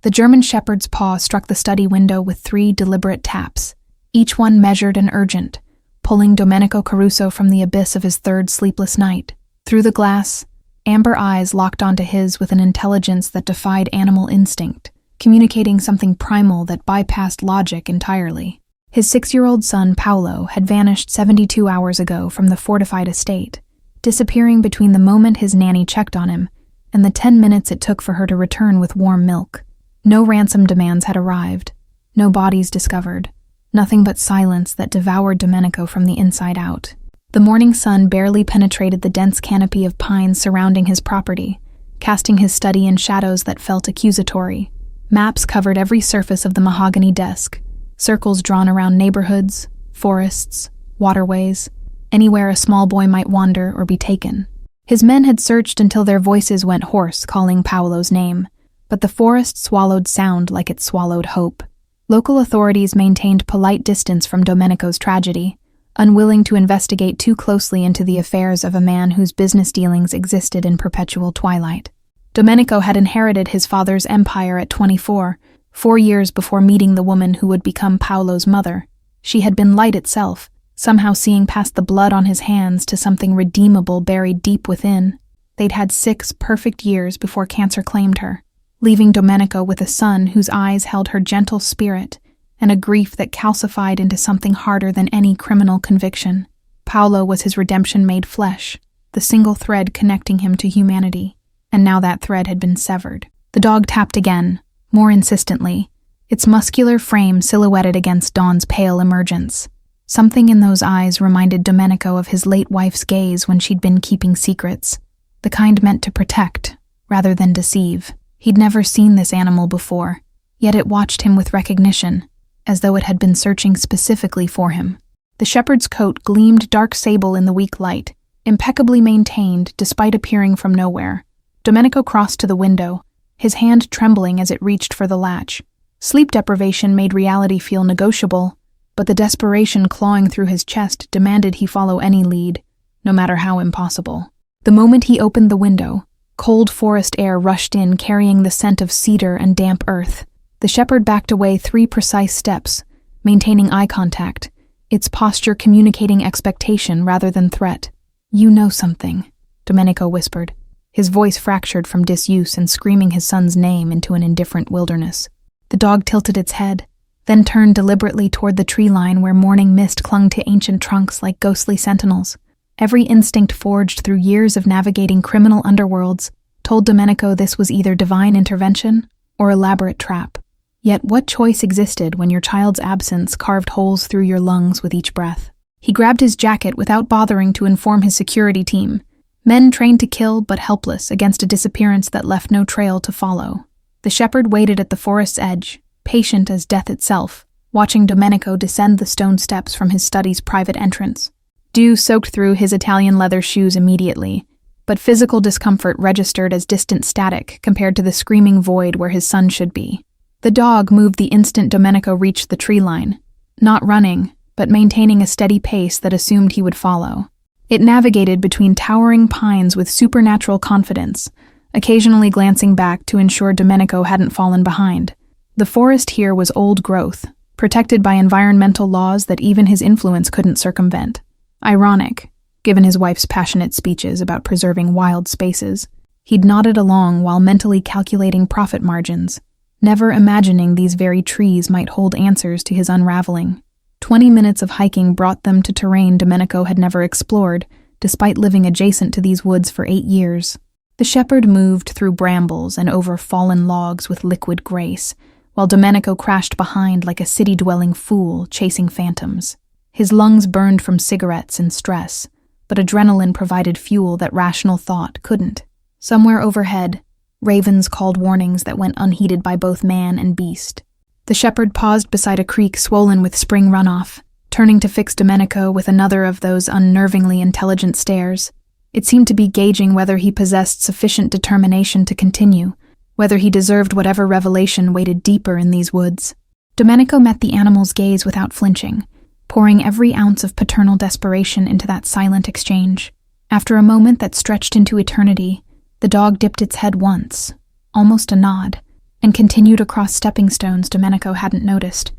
The German shepherd's paw struck the study window with 3 deliberate taps, each one measured and urgent, pulling Domenico Caruso from the abyss of his 3rd sleepless night. Through the glass, amber eyes locked onto his with an intelligence that defied animal instinct, communicating something primal that bypassed logic entirely. His 6-year-old son, Paolo, had vanished 72 hours ago from the fortified estate, disappearing between the moment his nanny checked on him and the 10 minutes it took for her to return with warm milk. No ransom demands had arrived, no bodies discovered, nothing but silence that devoured Domenico from the inside out. The morning sun barely penetrated the dense canopy of pines surrounding his property, casting his study in shadows that felt accusatory. Maps covered every surface of the mahogany desk, circles drawn around neighborhoods, forests, waterways, anywhere a small boy might wander or be taken. His men had searched until their voices went hoarse, calling Paolo's name, but the forest swallowed sound like it swallowed hope. Local authorities maintained polite distance from Domenico's tragedy, unwilling to investigate too closely into the affairs of a man whose business dealings existed in perpetual twilight. Domenico had inherited his father's empire at 24, 4 years before meeting the woman who would become Paolo's mother. She had been light itself, somehow seeing past the blood on his hands to something redeemable buried deep within. They'd had 6 perfect years before cancer claimed her, leaving Domenico with a son whose eyes held her gentle spirit and a grief that calcified into something harder than any criminal conviction. Paolo was his redemption made flesh, the single thread connecting him to humanity, and now that thread had been severed. The dog tapped again, more insistently, its muscular frame silhouetted against dawn's pale emergence. Something in those eyes reminded Domenico of his late wife's gaze when she'd been keeping secrets, the kind meant to protect, rather than deceive. He'd never seen this animal before, yet it watched him with recognition, as though it had been searching specifically for him. The shepherd's coat gleamed dark sable in the weak light, impeccably maintained despite appearing from nowhere. Domenico crossed to the window, his hand trembling as it reached for the latch. Sleep deprivation made reality feel negotiable, but the desperation clawing through his chest demanded he follow any lead, no matter how impossible. The moment he opened the window, cold forest air rushed in, carrying the scent of cedar and damp earth. The shepherd backed away 3 precise steps, maintaining eye contact, its posture communicating expectation rather than threat. "You know something," Domenico whispered, his voice fractured from disuse and screaming his son's name into an indifferent wilderness. The dog tilted its head, then turned deliberately toward the tree line where morning mist clung to ancient trunks like ghostly sentinels. Every instinct forged through years of navigating criminal underworlds told Domenico this was either divine intervention or elaborate trap. Yet what choice existed when your child's absence carved holes through your lungs with each breath? He grabbed his jacket without bothering to inform his security team, men trained to kill but helpless against a disappearance that left no trail to follow. The shepherd waited at the forest's edge, patient as death itself, watching Domenico descend the stone steps from his study's private entrance. Dew soaked through his Italian leather shoes immediately, but physical discomfort registered as distant static compared to the screaming void where his son should be. The dog moved the instant Domenico reached the tree line, not running, but maintaining a steady pace that assumed he would follow. It navigated between towering pines with supernatural confidence, occasionally glancing back to ensure Domenico hadn't fallen behind. The forest here was old growth, protected by environmental laws that even his influence couldn't circumvent. Ironic, given his wife's passionate speeches about preserving wild spaces. He'd nodded along while mentally calculating profit margins, never imagining these very trees might hold answers to his unraveling. 20 minutes of hiking brought them to terrain Domenico had never explored, despite living adjacent to these woods for 8 years. The shepherd moved through brambles and over fallen logs with liquid grace, while Domenico crashed behind like a city-dwelling fool chasing phantoms. His lungs burned from cigarettes and stress, but adrenaline provided fuel that rational thought couldn't. Somewhere overhead, ravens called warnings that went unheeded by both man and beast. The shepherd paused beside a creek swollen with spring runoff, turning to fix Domenico with another of those unnervingly intelligent stares. It seemed to be gauging whether he possessed sufficient determination to continue, whether he deserved whatever revelation waited deeper in these woods. Domenico met the animal's gaze without flinching, pouring every ounce of paternal desperation into that silent exchange. After a moment that stretched into eternity, the dog dipped its head once, almost a nod, and continued across stepping stones Domenico hadn't noticed.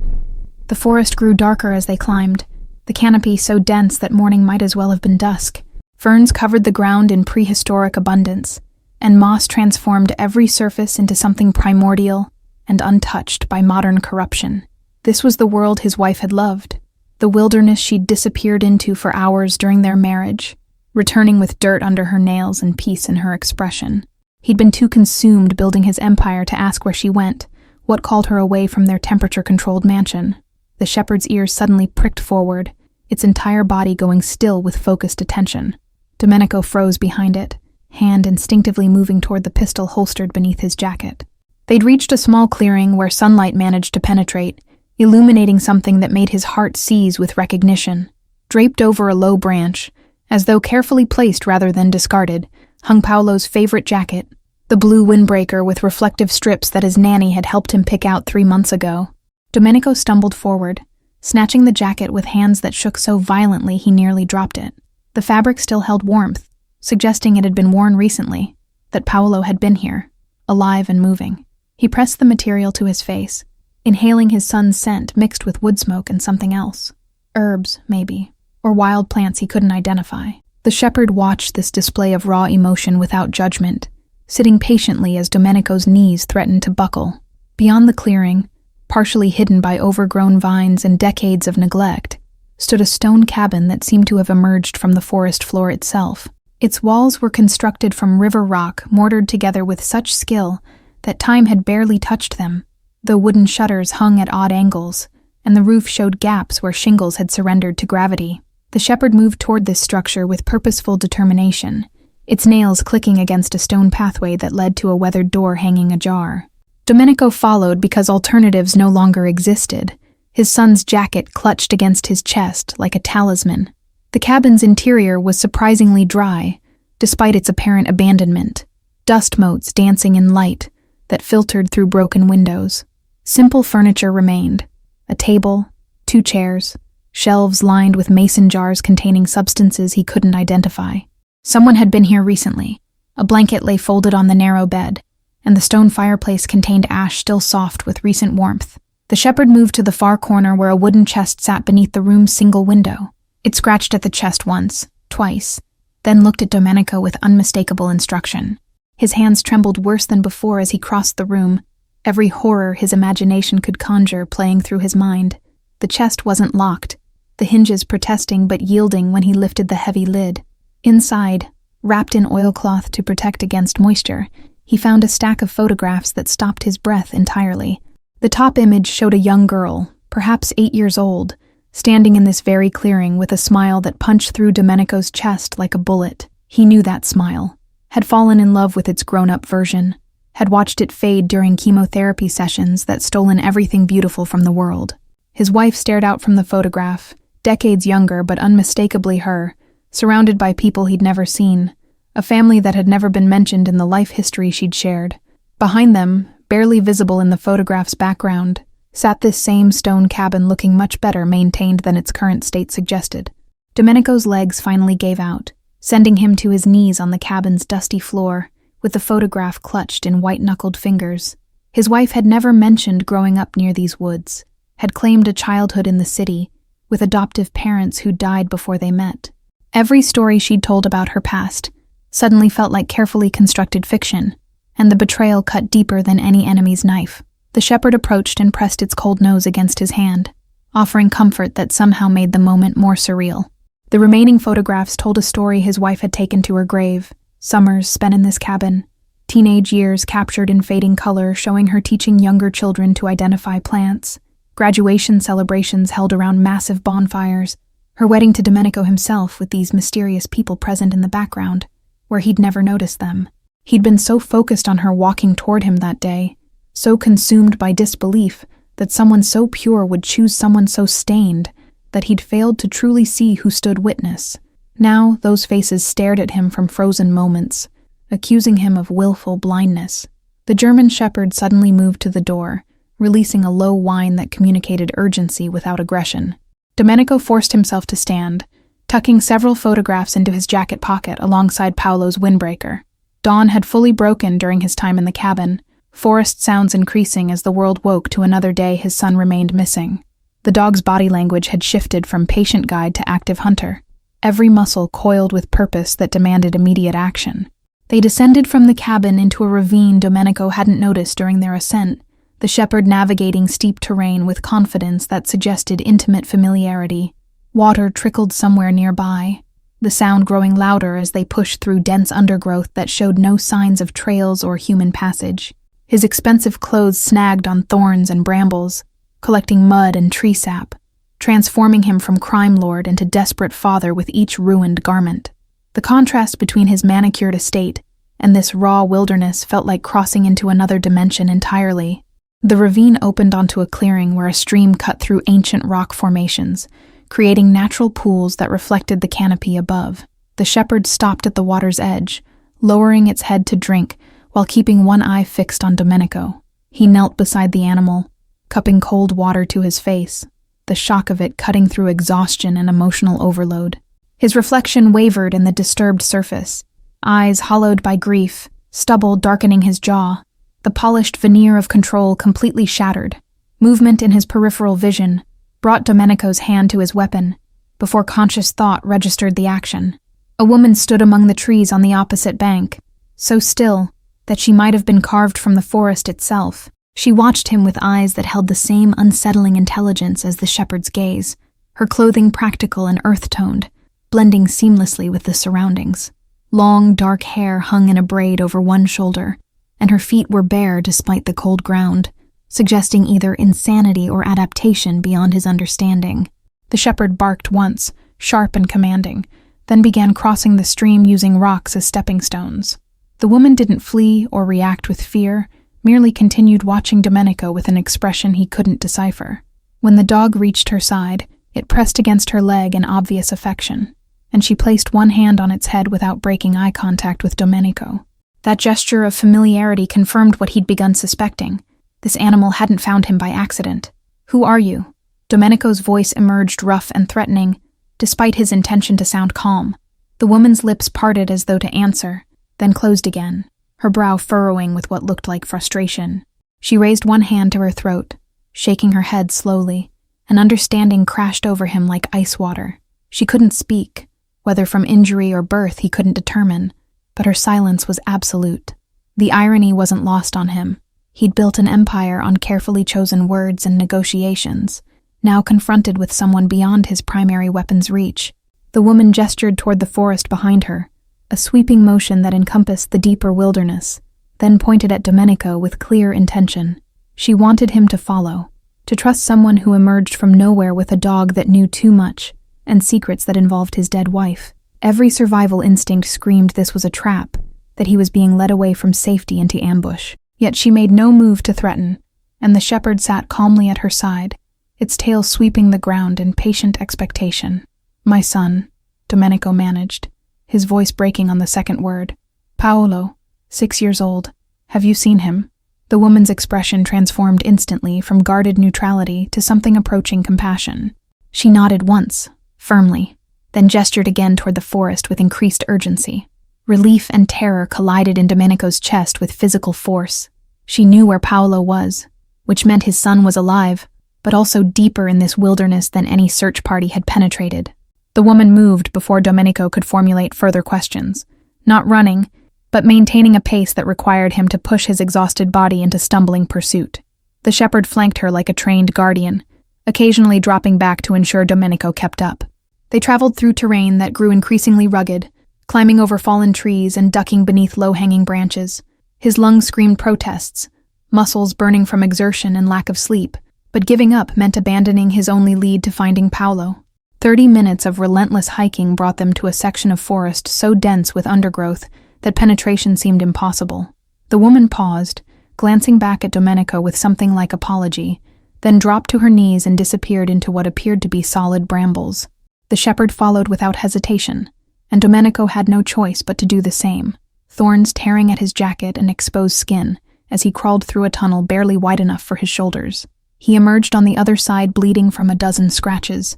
The forest grew darker as they climbed, the canopy so dense that morning might as well have been dusk. Ferns covered the ground in prehistoric abundance, and moss transformed every surface into something primordial and untouched by modern corruption. This was the world his wife had loved, the wilderness she'd disappeared into for hours during their marriage, returning with dirt under her nails and peace in her expression. He'd been too consumed building his empire to ask where she went, what called her away from their temperature-controlled mansion. The shepherd's ears suddenly pricked forward, its entire body going still with focused attention. Domenico froze behind it, hand instinctively moving toward the pistol holstered beneath his jacket. They'd reached a small clearing where sunlight managed to penetrate, illuminating something that made his heart seize with recognition. Draped over a low branch, as though carefully placed rather than discarded, hung Paolo's favorite jacket, the blue windbreaker with reflective strips that his nanny had helped him pick out 3 months ago. Domenico stumbled forward, snatching the jacket with hands that shook so violently he nearly dropped it. The fabric still held warmth, suggesting it had been worn recently, that Paolo had been here, alive and moving. He pressed the material to his face, inhaling his son's scent mixed with wood smoke and something else. Herbs, maybe, or wild plants he couldn't identify. The shepherd watched this display of raw emotion without judgment, sitting patiently as Domenico's knees threatened to buckle. Beyond the clearing, partially hidden by overgrown vines and decades of neglect, stood a stone cabin that seemed to have emerged from the forest floor itself. Its walls were constructed from river rock mortared together with such skill that time had barely touched them, though wooden shutters hung at odd angles, and the roof showed gaps where shingles had surrendered to gravity. The shepherd moved toward this structure with purposeful determination, its nails clicking against a stone pathway that led to a weathered door hanging ajar. Domenico followed because alternatives no longer existed, his son's jacket clutched against his chest like a talisman. The cabin's interior was surprisingly dry, despite its apparent abandonment, dust motes dancing in light that filtered through broken windows. Simple furniture remained, a table, 2 chairs, shelves lined with mason jars containing substances he couldn't identify. Someone had been here recently. A blanket lay folded on the narrow bed, and the stone fireplace contained ash still soft with recent warmth. The shepherd moved to the far corner where a wooden chest sat beneath the room's single window. It scratched at the chest once, twice, then looked at Domenico with unmistakable instruction. His hands trembled worse than before as he crossed the room, every horror his imagination could conjure playing through his mind. The chest wasn't locked, the hinges protesting but yielding when he lifted the heavy lid. Inside, wrapped in oilcloth to protect against moisture, he found a stack of photographs that stopped his breath entirely. The top image showed a young girl, perhaps 8 years old, standing in this very clearing with a smile that punched through Domenico's chest like a bullet. He knew that smile, had fallen in love with its grown-up version, had watched it fade during chemotherapy sessions that stolen everything beautiful from the world. His wife stared out from the photograph, decades younger but unmistakably her, surrounded by people he'd never seen, a family that had never been mentioned in the life history she'd shared. Behind them, barely visible in the photograph's background, sat this same stone cabin looking much better maintained than its current state suggested. Domenico's legs finally gave out, sending him to his knees on the cabin's dusty floor, with the photograph clutched in white-knuckled fingers. His wife had never mentioned growing up near these woods, had claimed a childhood in the city, with adoptive parents who died before they met. Every story she'd told about her past suddenly felt like carefully constructed fiction, and the betrayal cut deeper than any enemy's knife. The shepherd approached and pressed its cold nose against his hand, offering comfort that somehow made the moment more surreal. The remaining photographs told a story his wife had taken to her grave, summers spent in this cabin, teenage years captured in fading color showing her teaching younger children to identify plants, graduation celebrations held around massive bonfires, her wedding to Domenico himself with these mysterious people present in the background, where he'd never noticed them. He'd been so focused on her walking toward him that day, so consumed by disbelief that someone so pure would choose someone so stained, that he'd failed to truly see who stood witness. Now those faces stared at him from frozen moments, accusing him of willful blindness. The German shepherd suddenly moved to the door, releasing a low whine that communicated urgency without aggression. Domenico forced himself to stand, tucking several photographs into his jacket pocket alongside Paolo's windbreaker. Dawn had fully broken during his time in the cabin, forest sounds increasing as the world woke to another day his son remained missing. The dog's body language had shifted from patient guide to active hunter, every muscle coiled with purpose that demanded immediate action. They descended from the cabin into a ravine Domenico hadn't noticed during their ascent, the shepherd navigating steep terrain with confidence that suggested intimate familiarity. Water trickled somewhere nearby, the sound growing louder as they pushed through dense undergrowth that showed no signs of trails or human passage. His expensive clothes snagged on thorns and brambles, collecting mud and tree sap, transforming him from crime lord into desperate father with each ruined garment. The contrast between his manicured estate and this raw wilderness felt like crossing into another dimension entirely. The ravine opened onto a clearing where a stream cut through ancient rock formations, creating natural pools that reflected the canopy above. The shepherd stopped at the water's edge, lowering its head to drink while keeping one eye fixed on Domenico. He knelt beside the animal, cupping cold water to his face, the shock of it cutting through exhaustion and emotional overload. His reflection wavered in the disturbed surface, eyes hollowed by grief, stubble darkening his jaw, the polished veneer of control completely shattered. Movement in his peripheral vision brought Domenico's hand to his weapon, before conscious thought registered the action. A woman stood among the trees on the opposite bank, so still that she might have been carved from the forest itself. She watched him with eyes that held the same unsettling intelligence as the shepherd's gaze, her clothing practical and earth-toned, blending seamlessly with the surroundings. Long, dark hair hung in a braid over one shoulder, and her feet were bare despite the cold ground, suggesting either insanity or adaptation beyond his understanding. The shepherd barked once, sharp and commanding, then began crossing the stream using rocks as stepping stones. The woman didn't flee or react with fear, merely continued watching Domenico with an expression he couldn't decipher. When the dog reached her side, it pressed against her leg in obvious affection, and she placed one hand on its head without breaking eye contact with Domenico. That gesture of familiarity confirmed what he'd begun suspecting. This animal hadn't found him by accident. "Who are you?" Domenico's voice emerged rough and threatening, despite his intention to sound calm. The woman's lips parted as though to answer, then closed again, her brow furrowing with what looked like frustration. She raised one hand to her throat, shaking her head slowly, and understanding crashed over him like ice water. She couldn't speak, whether from injury or birth he couldn't determine, but her silence was absolute. The irony wasn't lost on him. He'd built an empire on carefully chosen words and negotiations, now confronted with someone beyond his primary weapon's reach. The woman gestured toward the forest behind her, a sweeping motion that encompassed the deeper wilderness, then pointed at Domenico with clear intention. She wanted him to follow, to trust someone who emerged from nowhere with a dog that knew too much, and secrets that involved his dead wife. Every survival instinct screamed this was a trap, that he was being led away from safety into ambush. Yet she made no move to threaten, and the shepherd sat calmly at her side, its tail sweeping the ground in patient expectation. "My son," Domenico managed, his voice breaking on the second word. "Paolo, 6 years old. Have you seen him?" The woman's expression transformed instantly from guarded neutrality to something approaching compassion. She nodded once, firmly, then gestured again toward the forest with increased urgency. Relief and terror collided in Domenico's chest with physical force. She knew where Paolo was, which meant his son was alive, but also deeper in this wilderness than any search party had penetrated. The woman moved before Domenico could formulate further questions, not running, but maintaining a pace that required him to push his exhausted body into stumbling pursuit. The shepherd flanked her like a trained guardian, occasionally dropping back to ensure Domenico kept up. They traveled through terrain that grew increasingly rugged, climbing over fallen trees and ducking beneath low-hanging branches. His lungs screamed protests, muscles burning from exertion and lack of sleep, but giving up meant abandoning his only lead to finding Paolo. 30 minutes of relentless hiking brought them to a section of forest so dense with undergrowth that penetration seemed impossible. The woman paused, glancing back at Domenico with something like apology, then dropped to her knees and disappeared into what appeared to be solid brambles. The shepherd followed without hesitation, and Domenico had no choice but to do the same, thorns tearing at his jacket and exposed skin as he crawled through a tunnel barely wide enough for his shoulders. He emerged on the other side bleeding from a dozen scratches,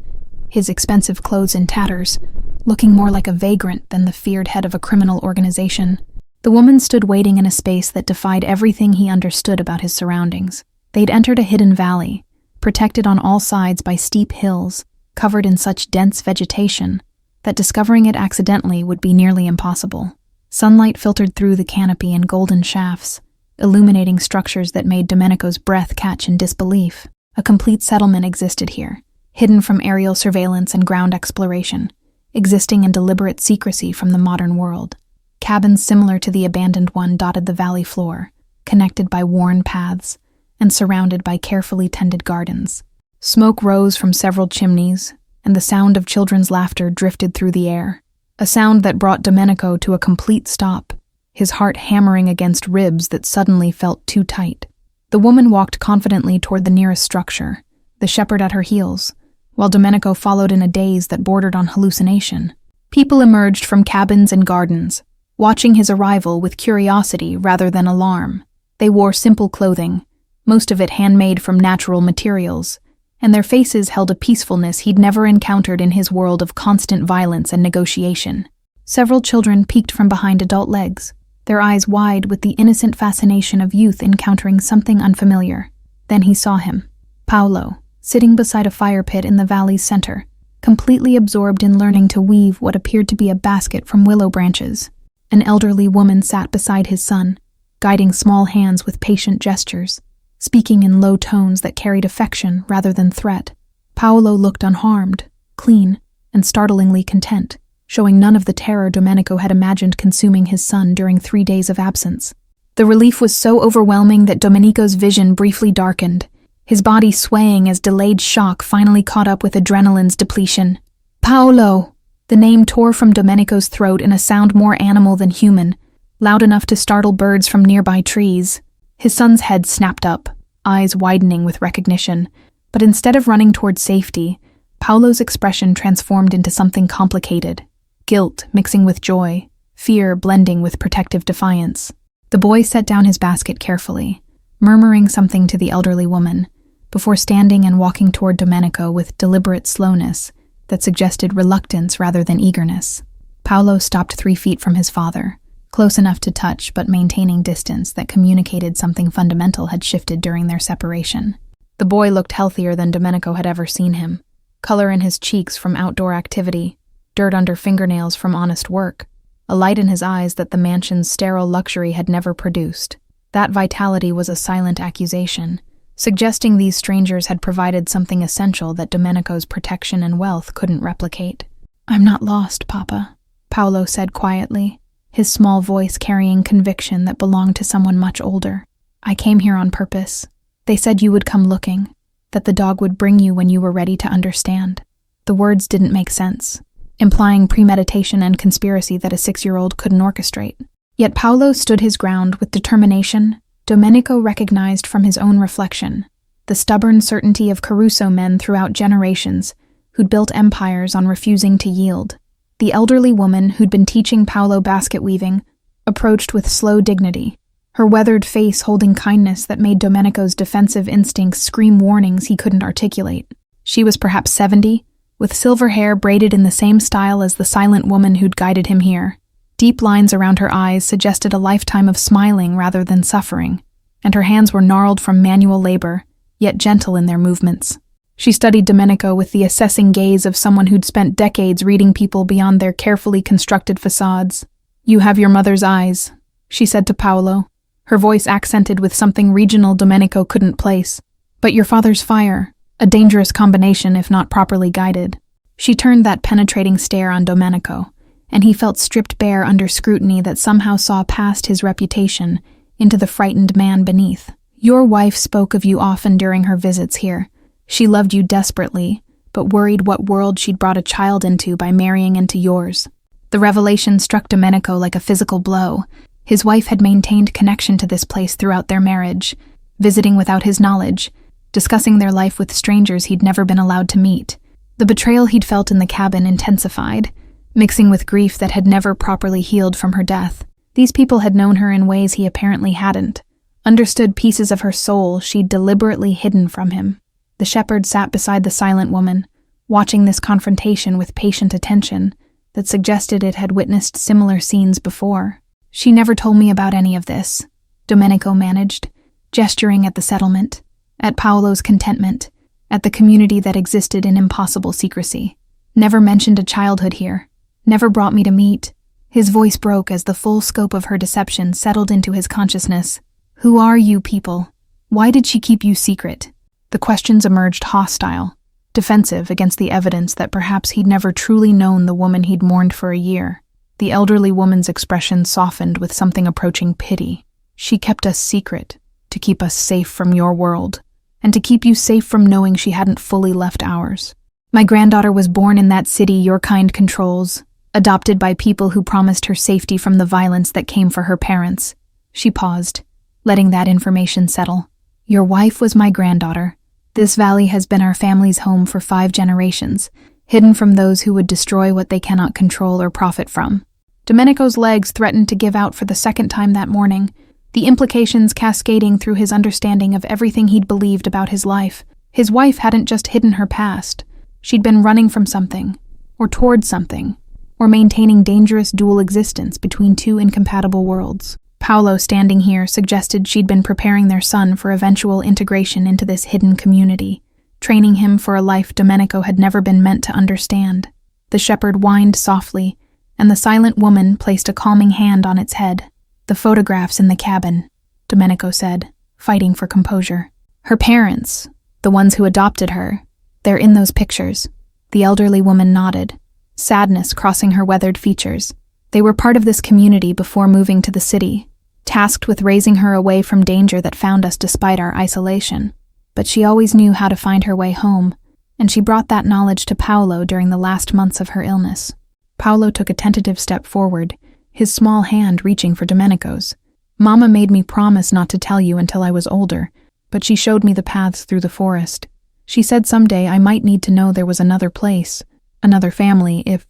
his expensive clothes in tatters, looking more like a vagrant than the feared head of a criminal organization. The woman stood waiting in a space that defied everything he understood about his surroundings. They'd entered a hidden valley, protected on all sides by steep hills, covered in such dense vegetation that discovering it accidentally would be nearly impossible. Sunlight filtered through the canopy in golden shafts, illuminating structures that made Domenico's breath catch in disbelief. A complete settlement existed here, hidden from aerial surveillance and ground exploration, existing in deliberate secrecy from the modern world. Cabins similar to the abandoned one dotted the valley floor, connected by worn paths and surrounded by carefully tended gardens. Smoke rose from several chimneys, and the sound of children's laughter drifted through the air, a sound that brought Domenico to a complete stop, his heart hammering against ribs that suddenly felt too tight. The woman walked confidently toward the nearest structure, the shepherd at her heels, while Domenico followed in a daze that bordered on hallucination. People emerged from cabins and gardens, watching his arrival with curiosity rather than alarm. They wore simple clothing, most of it handmade from natural materials, and their faces held a peacefulness he'd never encountered in his world of constant violence and negotiation. Several children peeked from behind adult legs, their eyes wide with the innocent fascination of youth encountering something unfamiliar. Then he saw him, Paolo, sitting beside a fire pit in the valley's center, completely absorbed in learning to weave what appeared to be a basket from willow branches. An elderly woman sat beside his son, guiding small hands with patient gestures, speaking in low tones that carried affection rather than threat. Paolo looked unharmed, clean, and startlingly content, showing none of the terror Domenico had imagined consuming his son during 3 days of absence. The relief was so overwhelming that Domenico's vision briefly darkened, his body swaying as delayed shock finally caught up with adrenaline's depletion. Paolo! The name tore from Domenico's throat in a sound more animal than human, loud enough to startle birds from nearby trees. His son's head snapped up, eyes widening with recognition, but instead of running toward safety, Paolo's expression transformed into something complicated, guilt mixing with joy, fear blending with protective defiance. The boy set down his basket carefully, murmuring something to the elderly woman, before standing and walking toward Domenico with deliberate slowness that suggested reluctance rather than eagerness. Paolo stopped 3 feet from his father, close enough to touch but maintaining distance that communicated something fundamental had shifted during their separation. The boy looked healthier than Domenico had ever seen him, color in his cheeks from outdoor activity, dirt under fingernails from honest work, a light in his eyes that the mansion's sterile luxury had never produced. That vitality was a silent accusation, suggesting these strangers had provided something essential that Domenico's protection and wealth couldn't replicate. "I'm not lost, Papa," Paolo said quietly, his small voice carrying conviction that belonged to someone much older. "I came here on purpose. They said you would come looking, that the dog would bring you when you were ready to understand." The words didn't make sense, implying premeditation and conspiracy that a 6-year-old couldn't orchestrate. Yet Paolo stood his ground with determination Domenico recognized from his own reflection, the stubborn certainty of Caruso men throughout generations who'd built empires on refusing to yield. The elderly woman who'd been teaching Paolo basket weaving approached with slow dignity, her weathered face holding kindness that made Domenico's defensive instincts scream warnings he couldn't articulate. She was perhaps 70, with silver hair braided in the same style as the silent woman who'd guided him here. Deep lines around her eyes suggested a lifetime of smiling rather than suffering, and her hands were gnarled from manual labor, yet gentle in their movements. She studied Domenico with the assessing gaze of someone who'd spent decades reading people beyond their carefully constructed facades. "You have your mother's eyes," she said to Paolo, her voice accented with something regional Domenico couldn't place. "But your father's fire, a dangerous combination if not properly guided." She turned that penetrating stare on Domenico, and he felt stripped bare under scrutiny that somehow saw past his reputation into the frightened man beneath. "Your wife spoke of you often during her visits here. She loved you desperately, but worried what world she'd brought a child into by marrying into yours." The revelation struck Domenico like a physical blow. His wife had maintained connection to this place throughout their marriage, visiting without his knowledge, discussing their life with strangers he'd never been allowed to meet. The betrayal he'd felt in the cabin intensified, mixing with grief that had never properly healed from her death. These people had known her in ways he apparently hadn't, understood pieces of her soul she'd deliberately hidden from him. The shepherd sat beside the silent woman, watching this confrontation with patient attention that suggested it had witnessed similar scenes before. She never told me about any of this, Domenico managed, gesturing at the settlement, at Paolo's contentment, at the community that existed in impossible secrecy. Never mentioned a childhood here, never brought me to meet. His voice broke as the full scope of her deception settled into his consciousness. Who are you people? Why did she keep you secret? The questions emerged hostile, defensive against the evidence that perhaps he'd never truly known the woman he'd mourned for a year. The elderly woman's expression softened with something approaching pity. She kept us secret, to keep us safe from your world, and to keep you safe from knowing she hadn't fully left ours. My granddaughter was born in that city your kind controls, adopted by people who promised her safety from the violence that came for her parents. She paused, letting that information settle. Your wife was my granddaughter. This valley has been our family's home for 5 generations, hidden from those who would destroy what they cannot control or profit from. Domenico's legs threatened to give out for the second time that morning, the implications cascading through his understanding of everything he'd believed about his life. His wife hadn't just hidden her past. She'd been running from something, or toward something, or maintaining dangerous dual existence between 2 incompatible worlds. Paolo, standing here, suggested she'd been preparing their son for eventual integration into this hidden community, training him for a life Domenico had never been meant to understand. The shepherd whined softly, and the silent woman placed a calming hand on its head. The photographs in the cabin, Domenico said, fighting for composure. Her parents, the ones who adopted her, they're in those pictures. The elderly woman nodded, sadness crossing her weathered features. They were part of this community before moving to the city, tasked with raising her away from danger that found us despite our isolation. But she always knew how to find her way home, and she brought that knowledge to Paolo during the last months of her illness. Paolo took a tentative step forward, his small hand reaching for Domenico's. Mama made me promise not to tell you until I was older, but she showed me the paths through the forest. She said someday I might need to know there was another place, another family, if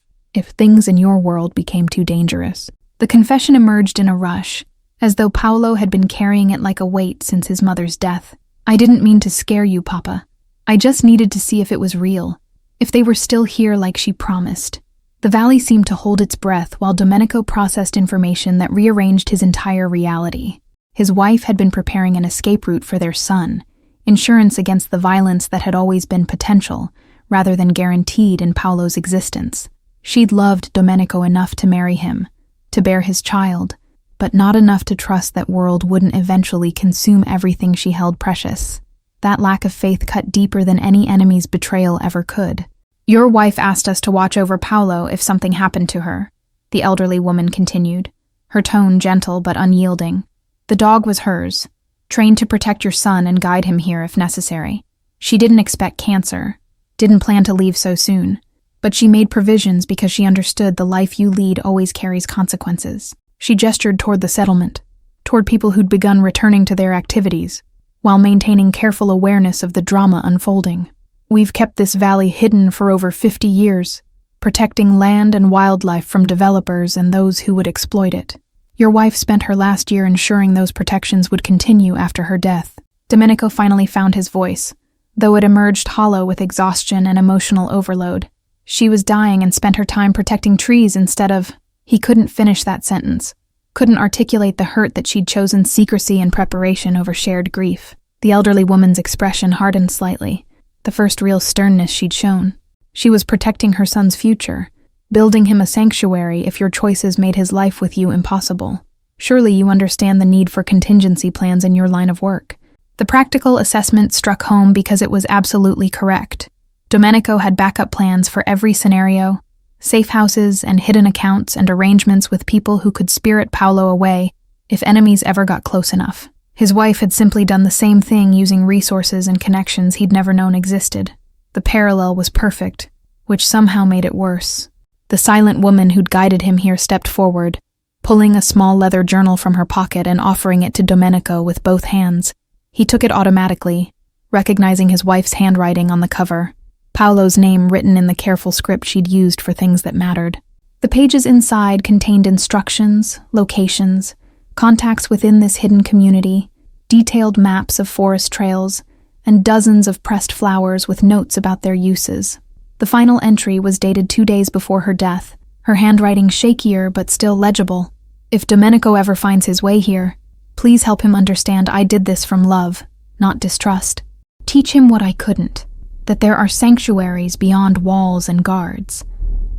things in your world became too dangerous. The confession emerged in a rush, as though Paolo had been carrying it like a weight since his mother's death. I didn't mean to scare you, Papa. I just needed to see if it was real, if they were still here like she promised. The valley seemed to hold its breath while Domenico processed information that rearranged his entire reality. His wife had been preparing an escape route for their son, insurance against the violence that had always been potential, rather than guaranteed in Paolo's existence. She'd loved Domenico enough to marry him, to bear his child, but not enough to trust that world wouldn't eventually consume everything she held precious. That lack of faith cut deeper than any enemy's betrayal ever could. Your wife asked us to watch over Paolo if something happened to her, the elderly woman continued, her tone gentle but unyielding. The dog was hers, trained to protect your son and guide him here if necessary. She didn't expect cancer, didn't plan to leave so soon, but she made provisions because she understood the life you lead always carries consequences. She gestured toward the settlement, toward people who'd begun returning to their activities, while maintaining careful awareness of the drama unfolding. We've kept this valley hidden for over 50 years, protecting land and wildlife from developers and those who would exploit it. Your wife spent her last year ensuring those protections would continue after her death. Domenico finally found his voice, though it emerged hollow with exhaustion and emotional overload. She was dying and spent her time protecting trees instead of... He couldn't finish that sentence, couldn't articulate the hurt that she'd chosen secrecy and preparation over shared grief. The elderly woman's expression hardened slightly, the first real sternness she'd shown. She was protecting her son's future, building him a sanctuary if your choices made his life with you impossible. Surely you understand the need for contingency plans in your line of work. The practical assessment struck home because it was absolutely correct. Domenico had backup plans for every scenario, safe houses and hidden accounts and arrangements with people who could spirit Paolo away if enemies ever got close enough. His wife had simply done the same thing using resources and connections he'd never known existed. The parallel was perfect, which somehow made it worse. The silent woman who'd guided him here stepped forward, pulling a small leather journal from her pocket and offering it to Domenico with both hands. He took it automatically, recognizing his wife's handwriting on the cover, Paolo's name written in the careful script she'd used for things that mattered. The pages inside contained instructions, locations, contacts within this hidden community, detailed maps of forest trails, and dozens of pressed flowers with notes about their uses. The final entry was dated 2 days before her death, her handwriting shakier but still legible. If Domenico ever finds his way here, please help him understand I did this from love, not distrust. Teach him what I couldn't, that there are sanctuaries beyond walls and guards,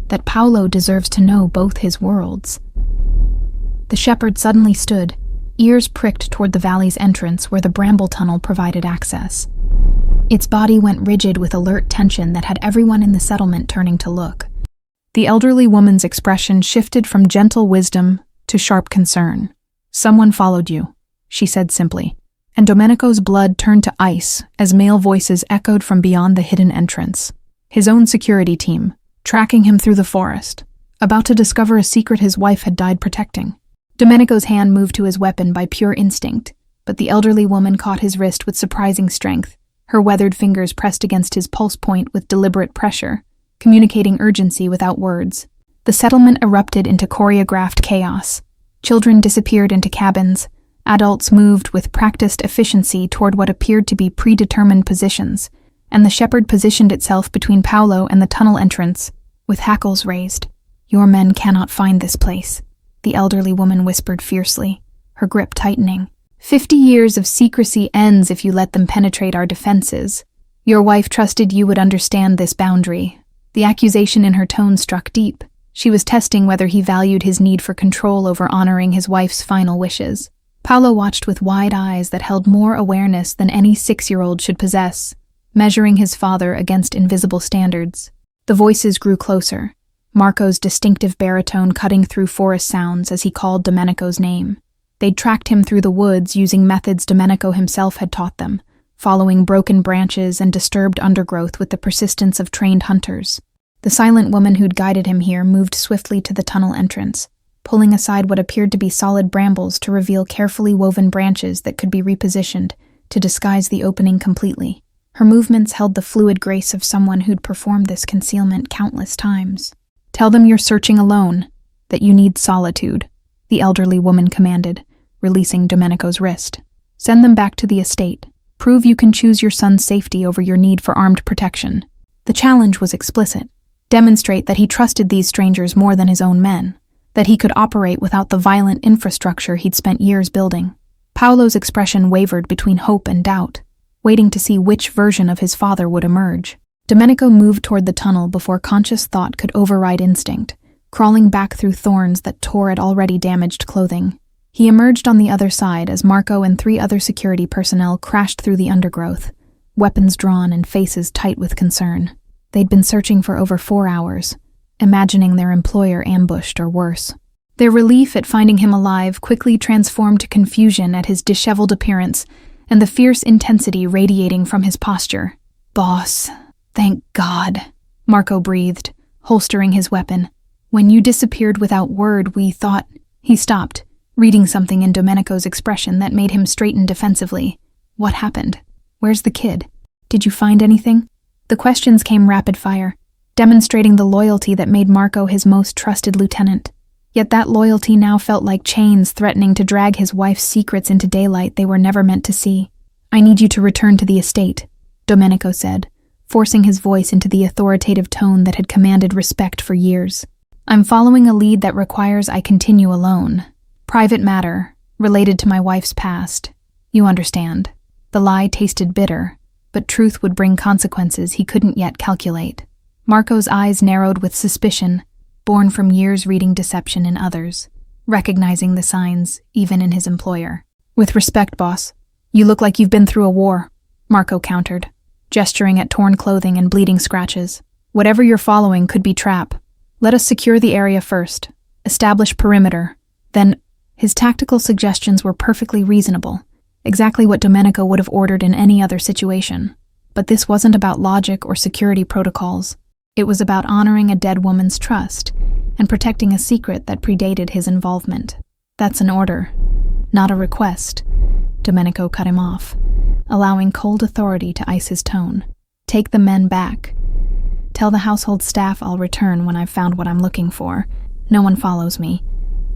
that Paolo deserves to know both his worlds. The shepherd suddenly stood, ears pricked toward the valley's entrance where the bramble tunnel provided access. Its body went rigid with alert tension that had everyone in the settlement turning to look. The elderly woman's expression shifted from gentle wisdom to sharp concern. "Someone followed you," she said simply, and Domenico's blood turned to ice as male voices echoed from beyond the hidden entrance. His own security team, tracking him through the forest, about to discover a secret his wife had died protecting. Domenico's hand moved to his weapon by pure instinct, but the elderly woman caught his wrist with surprising strength, her weathered fingers pressed against his pulse point with deliberate pressure, communicating urgency without words. The settlement erupted into choreographed chaos. Children disappeared into cabins. Adults moved with practiced efficiency toward what appeared to be predetermined positions, and the shepherd positioned itself between Paolo and the tunnel entrance, with hackles raised. "Your men cannot find this place," the elderly woman whispered fiercely, her grip tightening. 50 years of secrecy ends if you let them penetrate our defenses. Your wife trusted you would understand this boundary." The accusation in her tone struck deep. She was testing whether he valued his need for control over honoring his wife's final wishes. Paolo watched with wide eyes that held more awareness than any 6-year-old should possess, measuring his father against invisible standards. The voices grew closer, Marco's distinctive baritone cutting through forest sounds as he called Domenico's name. They'd tracked him through the woods using methods Domenico himself had taught them, following broken branches and disturbed undergrowth with the persistence of trained hunters. The silent woman who'd guided him here moved swiftly to the tunnel entrance, pulling aside what appeared to be solid brambles to reveal carefully woven branches that could be repositioned to disguise the opening completely. Her movements held the fluid grace of someone who'd performed this concealment countless times. "Tell them you're searching alone, that you need solitude," the elderly woman commanded, releasing Domenico's wrist. "Send them back to the estate. Prove you can choose your son's safety over your need for armed protection." The challenge was explicit. Demonstrate that he trusted these strangers more than his own men, that he could operate without the violent infrastructure he'd spent years building. Paolo's expression wavered between hope and doubt, waiting to see which version of his father would emerge. Domenico moved toward the tunnel before conscious thought could override instinct, crawling back through thorns that tore at already damaged clothing. He emerged on the other side as Marco and 3 other security personnel crashed through the undergrowth, weapons drawn and faces tight with concern. They'd been searching for over 4 hours, imagining their employer ambushed or worse. Their relief at finding him alive quickly transformed to confusion at his disheveled appearance and the fierce intensity radiating from his posture. "Boss, thank God," Marco breathed, holstering his weapon. "When you disappeared without word, we thought—" He stopped, reading something in Domenico's expression that made him straighten defensively. "What happened? Where's the kid? Did you find anything?" The questions came rapid fire, demonstrating the loyalty that made Marco his most trusted lieutenant. Yet that loyalty now felt like chains threatening to drag his wife's secrets into daylight they were never meant to see. "I need you to return to the estate," Domenico said, forcing his voice into the authoritative tone that had commanded respect for years. "I'm following a lead that requires I continue alone. Private matter, related to my wife's past. You understand." The lie tasted bitter, but truth would bring consequences he couldn't yet calculate. Marco's eyes narrowed with suspicion, born from years reading deception in others, recognizing the signs even in his employer. "With respect, boss, you look like you've been through a war," Marco countered, gesturing at torn clothing and bleeding scratches. "Whatever you're following could be trap. Let us secure the area first, establish perimeter, then—" His tactical suggestions were perfectly reasonable, exactly what Domenico would have ordered in any other situation. But this wasn't about logic or security protocols. It was about honoring a dead woman's trust and protecting a secret that predated his involvement. "That's an order, not a request," Domenico cut him off, allowing cold authority to ice his tone. "Take the men back. Tell the household staff I'll return when I've found what I'm looking for. No one follows me.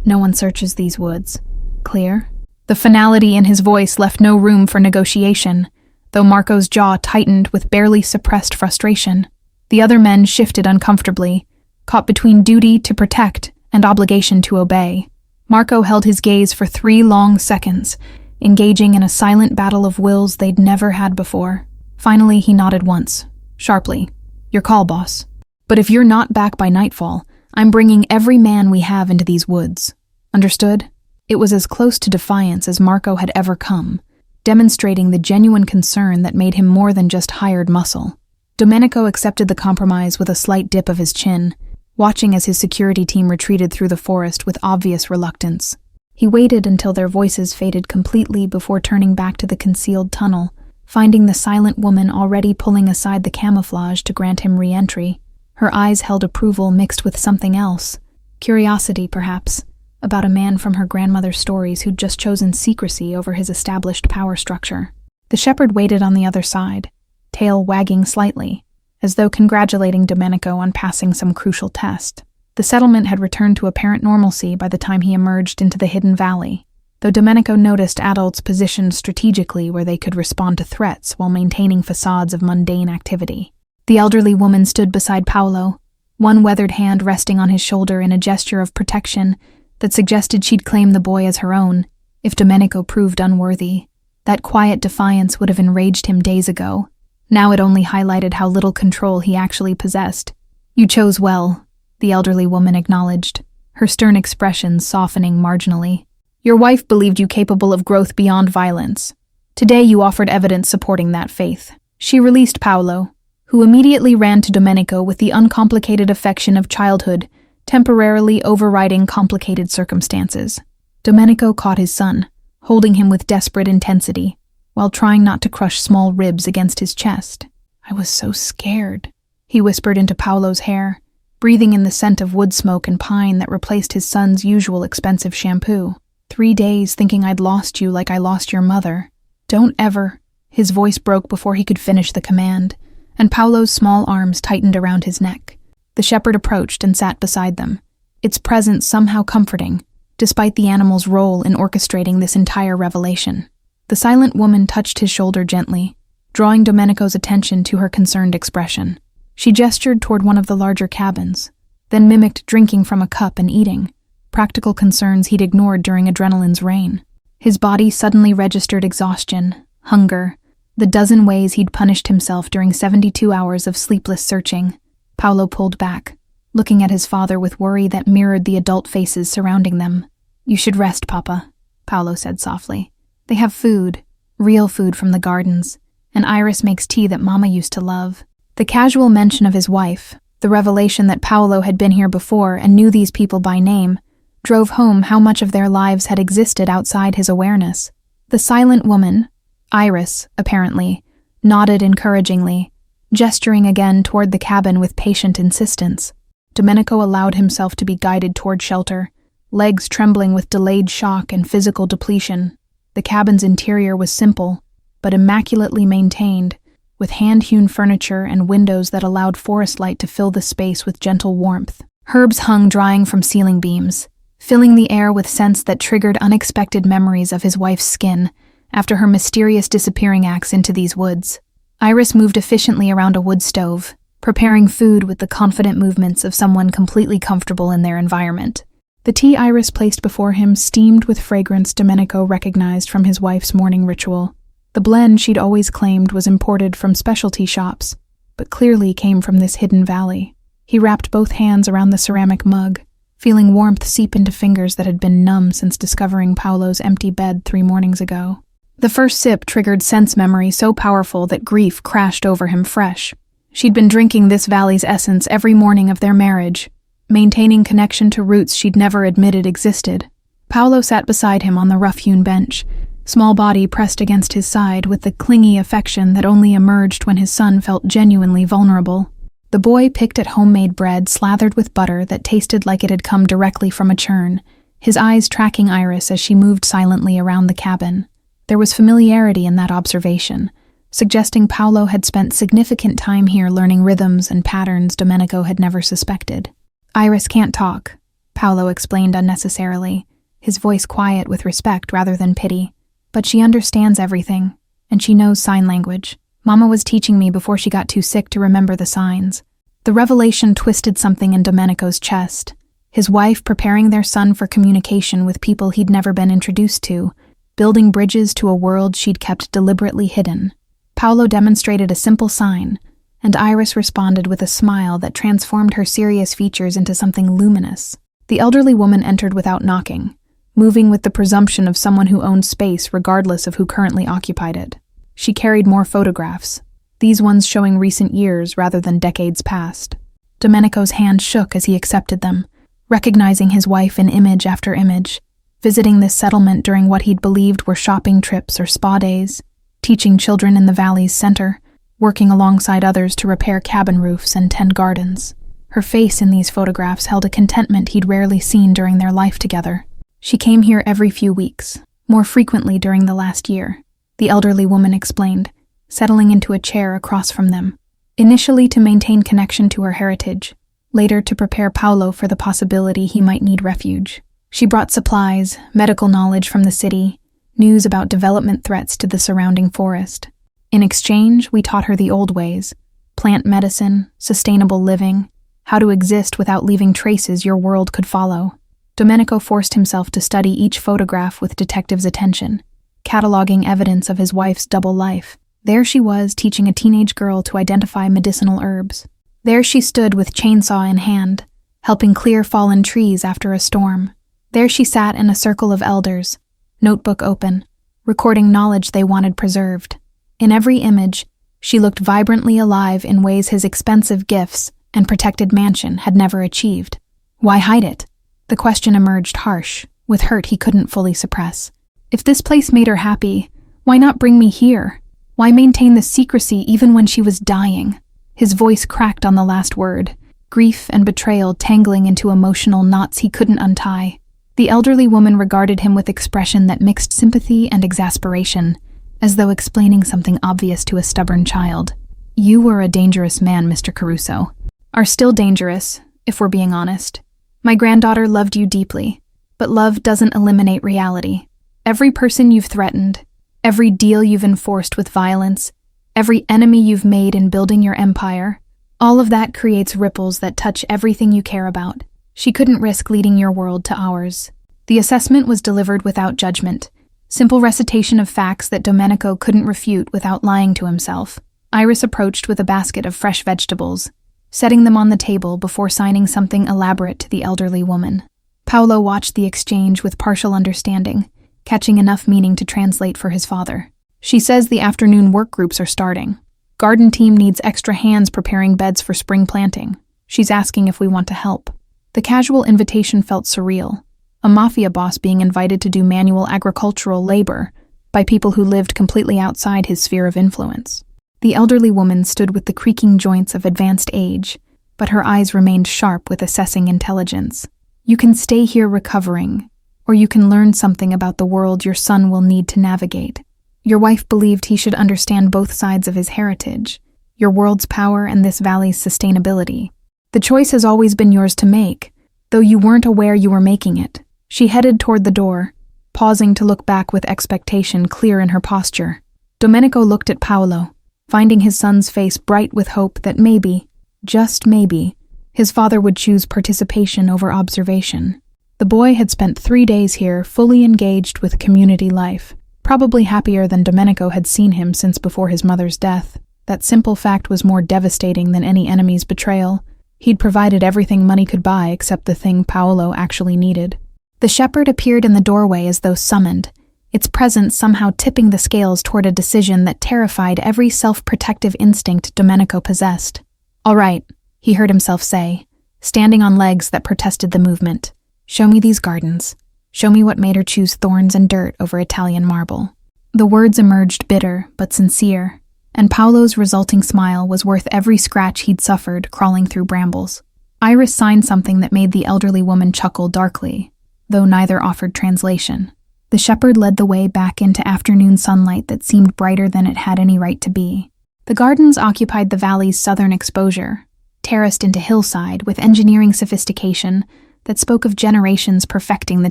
No one searches these woods. Clear?" The finality in his voice left no room for negotiation, though Marco's jaw tightened with barely suppressed frustration. The other men shifted uncomfortably, caught between duty to protect and obligation to obey. Marco held his gaze for 3 long seconds, engaging in a silent battle of wills they'd never had before. Finally, he nodded once, sharply. Your call, boss. But if you're not back by nightfall, I'm bringing every man we have into these woods. Understood? It was as close to defiance as Marco had ever come, demonstrating the genuine concern that made him more than just hired muscle. Domenico accepted the compromise with a slight dip of his chin, watching as his security team retreated through the forest with obvious reluctance. He waited until their voices faded completely before turning back to the concealed tunnel, finding the silent woman already pulling aside the camouflage to grant him re-entry. Her eyes held approval mixed with something else, curiosity perhaps, about a man from her grandmother's stories who'd just chosen secrecy over his established power structure. The shepherd waited on the other side, tail wagging slightly, as though congratulating Domenico on passing some crucial test. The settlement had returned to apparent normalcy by the time he emerged into the hidden valley, though Domenico noticed adults positioned strategically where they could respond to threats while maintaining facades of mundane activity. The elderly woman stood beside Paolo, one weathered hand resting on his shoulder in a gesture of protection that suggested she'd claim the boy as her own if Domenico proved unworthy. That quiet defiance would have enraged him days ago. Now it only highlighted how little control he actually possessed. You chose well, the elderly woman acknowledged, her stern expression softening marginally. Your wife believed you capable of growth beyond violence. Today you offered evidence supporting that faith. She released Paolo, who immediately ran to Domenico with the uncomplicated affection of childhood, temporarily overriding complicated circumstances. Domenico caught his son, holding him with desperate intensity, while trying not to crush small ribs against his chest. I was so scared, he whispered into Paolo's hair, breathing in the scent of wood smoke and pine that replaced his son's usual expensive shampoo. 3 days thinking I'd lost you like I lost your mother. Don't ever. His voice broke before he could finish the command, and Paolo's small arms tightened around his neck. The shepherd approached and sat beside them, its presence somehow comforting, despite the animal's role in orchestrating this entire revelation. The silent woman touched his shoulder gently, drawing Domenico's attention to her concerned expression. She gestured toward one of the larger cabins, then mimicked drinking from a cup and eating, practical concerns he'd ignored during adrenaline's reign. His body suddenly registered exhaustion, hunger, the dozen ways he'd punished himself during 72 hours of sleepless searching. Paolo pulled back, looking at his father with worry that mirrored the adult faces surrounding them. You should rest, Papa, Paolo said softly. They have food, real food from the gardens, and Iris makes tea that Mama used to love. The casual mention of his wife, the revelation that Paolo had been here before and knew these people by name, drove home how much of their lives had existed outside his awareness. The silent woman, Iris, apparently, nodded encouragingly, gesturing again toward the cabin with patient insistence. Domenico allowed himself to be guided toward shelter, legs trembling with delayed shock and physical depletion. The cabin's interior was simple, but immaculately maintained, with hand-hewn furniture and windows that allowed forest light to fill the space with gentle warmth. Herbs hung drying from ceiling beams, filling the air with scents that triggered unexpected memories of his wife's skin after her mysterious disappearing acts into these woods. Iris moved efficiently around a wood stove, preparing food with the confident movements of someone completely comfortable in their environment. The tea Iris placed before him steamed with fragrance Domenico recognized from his wife's morning ritual. The blend she'd always claimed was imported from specialty shops, but clearly came from this hidden valley. He wrapped both hands around the ceramic mug, feeling warmth seep into fingers that had been numb since discovering Paolo's empty bed 3 mornings ago. The first sip triggered sense memory so powerful that grief crashed over him fresh. She'd been drinking this valley's essence every morning of their marriage, maintaining connection to roots she'd never admitted existed. Paolo sat beside him on the rough-hewn bench, small body pressed against his side with the clingy affection that only emerged when his son felt genuinely vulnerable. The boy picked at homemade bread slathered with butter that tasted like it had come directly from a churn, his eyes tracking Iris as she moved silently around the cabin. There was familiarity in that observation, suggesting Paolo had spent significant time here learning rhythms and patterns Domenico had never suspected. Iris can't talk, Paolo explained unnecessarily, his voice quiet with respect rather than pity. But she understands everything, and she knows sign language. Mama was teaching me before she got too sick to remember the signs. The revelation twisted something in Domenico's chest, his wife preparing their son for communication with people he'd never been introduced to, building bridges to a world she'd kept deliberately hidden. Paolo demonstrated a simple sign, and Iris responded with a smile that transformed her serious features into something luminous. The elderly woman entered without knocking, moving with the presumption of someone who owned space regardless of who currently occupied it. She carried more photographs, these ones showing recent years rather than decades past. Domenico's hand shook as he accepted them, recognizing his wife in image after image, visiting this settlement during what he'd believed were shopping trips or spa days, teaching children in the valley's center, working alongside others to repair cabin roofs and tend gardens. Her face in these photographs held a contentment he'd rarely seen during their life together. She came here every few weeks, more frequently during the last year, the elderly woman explained, settling into a chair across from them, initially to maintain connection to her heritage, later to prepare Paolo for the possibility he might need refuge. She brought supplies, medical knowledge from the city, news about development threats to the surrounding forest. In exchange, we taught her the old ways: plant medicine, sustainable living, how to exist without leaving traces your world could follow. Domenico forced himself to study each photograph with detective's attention, cataloging evidence of his wife's double life. There she was, teaching a teenage girl to identify medicinal herbs. There she stood with chainsaw in hand, helping clear fallen trees after a storm. There she sat in a circle of elders, notebook open, recording knowledge they wanted preserved. In every image, she looked vibrantly alive in ways his expensive gifts and protected mansion had never achieved. Why hide it? The question emerged harsh, with hurt he couldn't fully suppress. If this place made her happy, why not bring me here? Why maintain the secrecy even when she was dying? His voice cracked on the last word, grief and betrayal tangling into emotional knots he couldn't untie. The elderly woman regarded him with expression that mixed sympathy and exasperation, as though explaining something obvious to a stubborn child. You were a dangerous man, Mr. Caruso. Are still dangerous, if we're being honest. My granddaughter loved you deeply, but love doesn't eliminate reality. Every person you've threatened, every deal you've enforced with violence, every enemy you've made in building your empire, all of that creates ripples that touch everything you care about. She couldn't risk leading your world to ours. The assessment was delivered without judgment, simple recitation of facts that Domenico couldn't refute without lying to himself. Iris approached with a basket of fresh vegetables, setting them on the table before signing something elaborate to the elderly woman. Paolo watched the exchange with partial understanding, catching enough meaning to translate for his father. She says the afternoon work groups are starting. Garden team needs extra hands preparing beds for spring planting. She's asking if we want to help. The casual invitation felt surreal. A Mafia boss being invited to do manual agricultural labor by people who lived completely outside his sphere of influence. The elderly woman stood with the creaking joints of advanced age, but her eyes remained sharp with assessing intelligence. You can stay here recovering, or you can learn something about the world your son will need to navigate. Your wife believed he should understand both sides of his heritage, your world's power and this valley's sustainability. The choice has always been yours to make, though you weren't aware you were making it. She headed toward the door, pausing to look back with expectation clear in her posture. Domenico looked at Paolo, finding his son's face bright with hope that maybe, just maybe, his father would choose participation over observation. The boy had spent 3 days here, fully engaged with community life, probably happier than Domenico had seen him since before his mother's death. That simple fact was more devastating than any enemy's betrayal. He'd provided everything money could buy except the thing Paolo actually needed. The shepherd appeared in the doorway as though summoned, its presence somehow tipping the scales toward a decision that terrified every self-protective instinct Domenico possessed. All right, he heard himself say, standing on legs that protested the movement. Show me these gardens. Show me what made her choose thorns and dirt over Italian marble. The words emerged bitter but sincere, and Paolo's resulting smile was worth every scratch he'd suffered crawling through brambles. Iris signed something that made the elderly woman chuckle darkly, though neither offered translation. The shepherd led the way back into afternoon sunlight that seemed brighter than it had any right to be. The gardens occupied the valley's southern exposure, terraced into hillside with engineering sophistication that spoke of generations perfecting the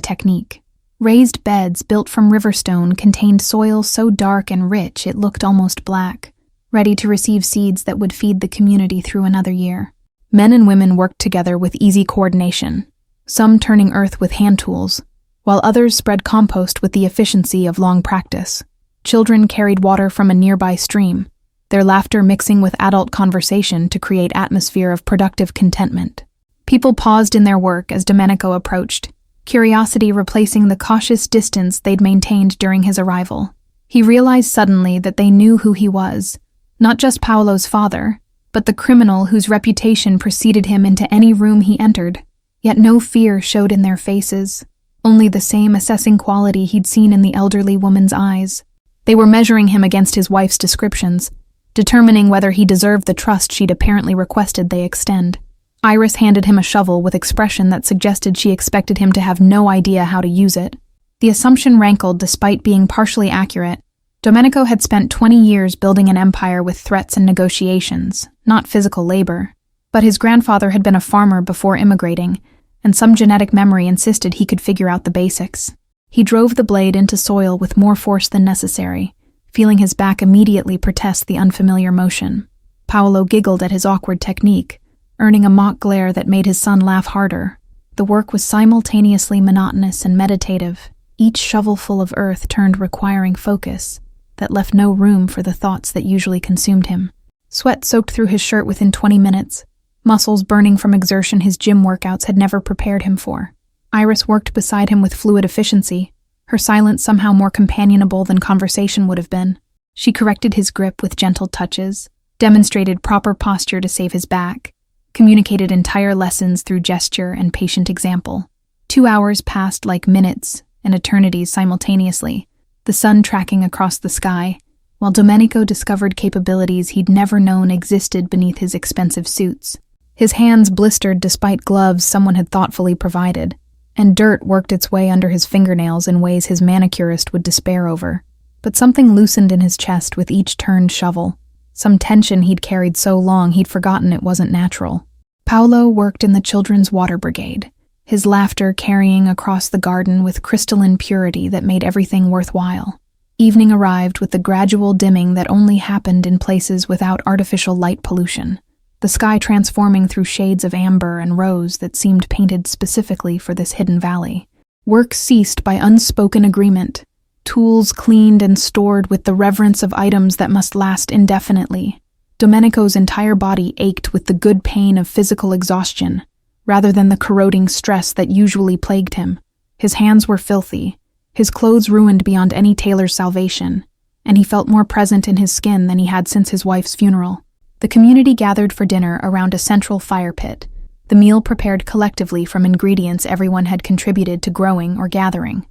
technique. Raised beds built from riverstone contained soil so dark and rich it looked almost black, ready to receive seeds that would feed the community through another year. Men and women worked together with easy coordination, some turning earth with hand tools, while others spread compost with the efficiency of long practice. Children carried water from a nearby stream, their laughter mixing with adult conversation to create atmosphere of productive contentment. People paused in their work as Domenico approached, curiosity replacing the cautious distance they'd maintained during his arrival. He realized suddenly that they knew who he was, not just Paolo's father, but the criminal whose reputation preceded him into any room he entered. Yet no fear showed in their faces, only the same assessing quality he'd seen in the elderly woman's eyes. They were measuring him against his wife's descriptions, determining whether he deserved the trust she'd apparently requested they extend. Iris handed him a shovel with expression that suggested she expected him to have no idea how to use it. The assumption rankled despite being partially accurate. Domenico had spent 20 years building an empire with threats and negotiations, not physical labor. But his grandfather had been a farmer before immigrating, and some genetic memory insisted he could figure out the basics. He drove the blade into soil with more force than necessary, feeling his back immediately protest the unfamiliar motion. Paolo giggled at his awkward technique, earning a mock glare that made his son laugh harder. The work was simultaneously monotonous and meditative, each shovelful of earth turned requiring focus, that left no room for the thoughts that usually consumed him. Sweat soaked through his shirt within 20 minutes, muscles burning from exertion his gym workouts had never prepared him for. Iris worked beside him with fluid efficiency, her silence somehow more companionable than conversation would have been. She corrected his grip with gentle touches, demonstrated proper posture to save his back, communicated entire lessons through gesture and patient example. 2 hours passed like minutes and eternities simultaneously, the sun tracking across the sky, while Domenico discovered capabilities he'd never known existed beneath his expensive suits. His hands blistered despite gloves someone had thoughtfully provided, and dirt worked its way under his fingernails in ways his manicurist would despair over. But something loosened in his chest with each turned shovel, some tension he'd carried so long he'd forgotten it wasn't natural. Paolo worked in the Children's Water Brigade, his laughter carrying across the garden with crystalline purity that made everything worthwhile. Evening arrived with the gradual dimming that only happened in places without artificial light pollution, the sky transforming through shades of amber and rose that seemed painted specifically for this hidden valley. Work ceased by unspoken agreement, tools cleaned and stored with the reverence of items that must last indefinitely. Domenico's entire body ached with the good pain of physical exhaustion, rather than the corroding stress that usually plagued him. His hands were filthy, his clothes ruined beyond any tailor's salvation, and he felt more present in his skin than he had since his wife's funeral. The community gathered for dinner around a central fire pit, the meal prepared collectively from ingredients everyone had contributed to growing or gathering.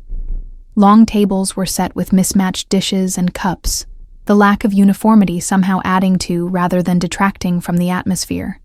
Long tables were set with mismatched dishes and cups, the lack of uniformity somehow adding to rather than detracting from the atmosphere.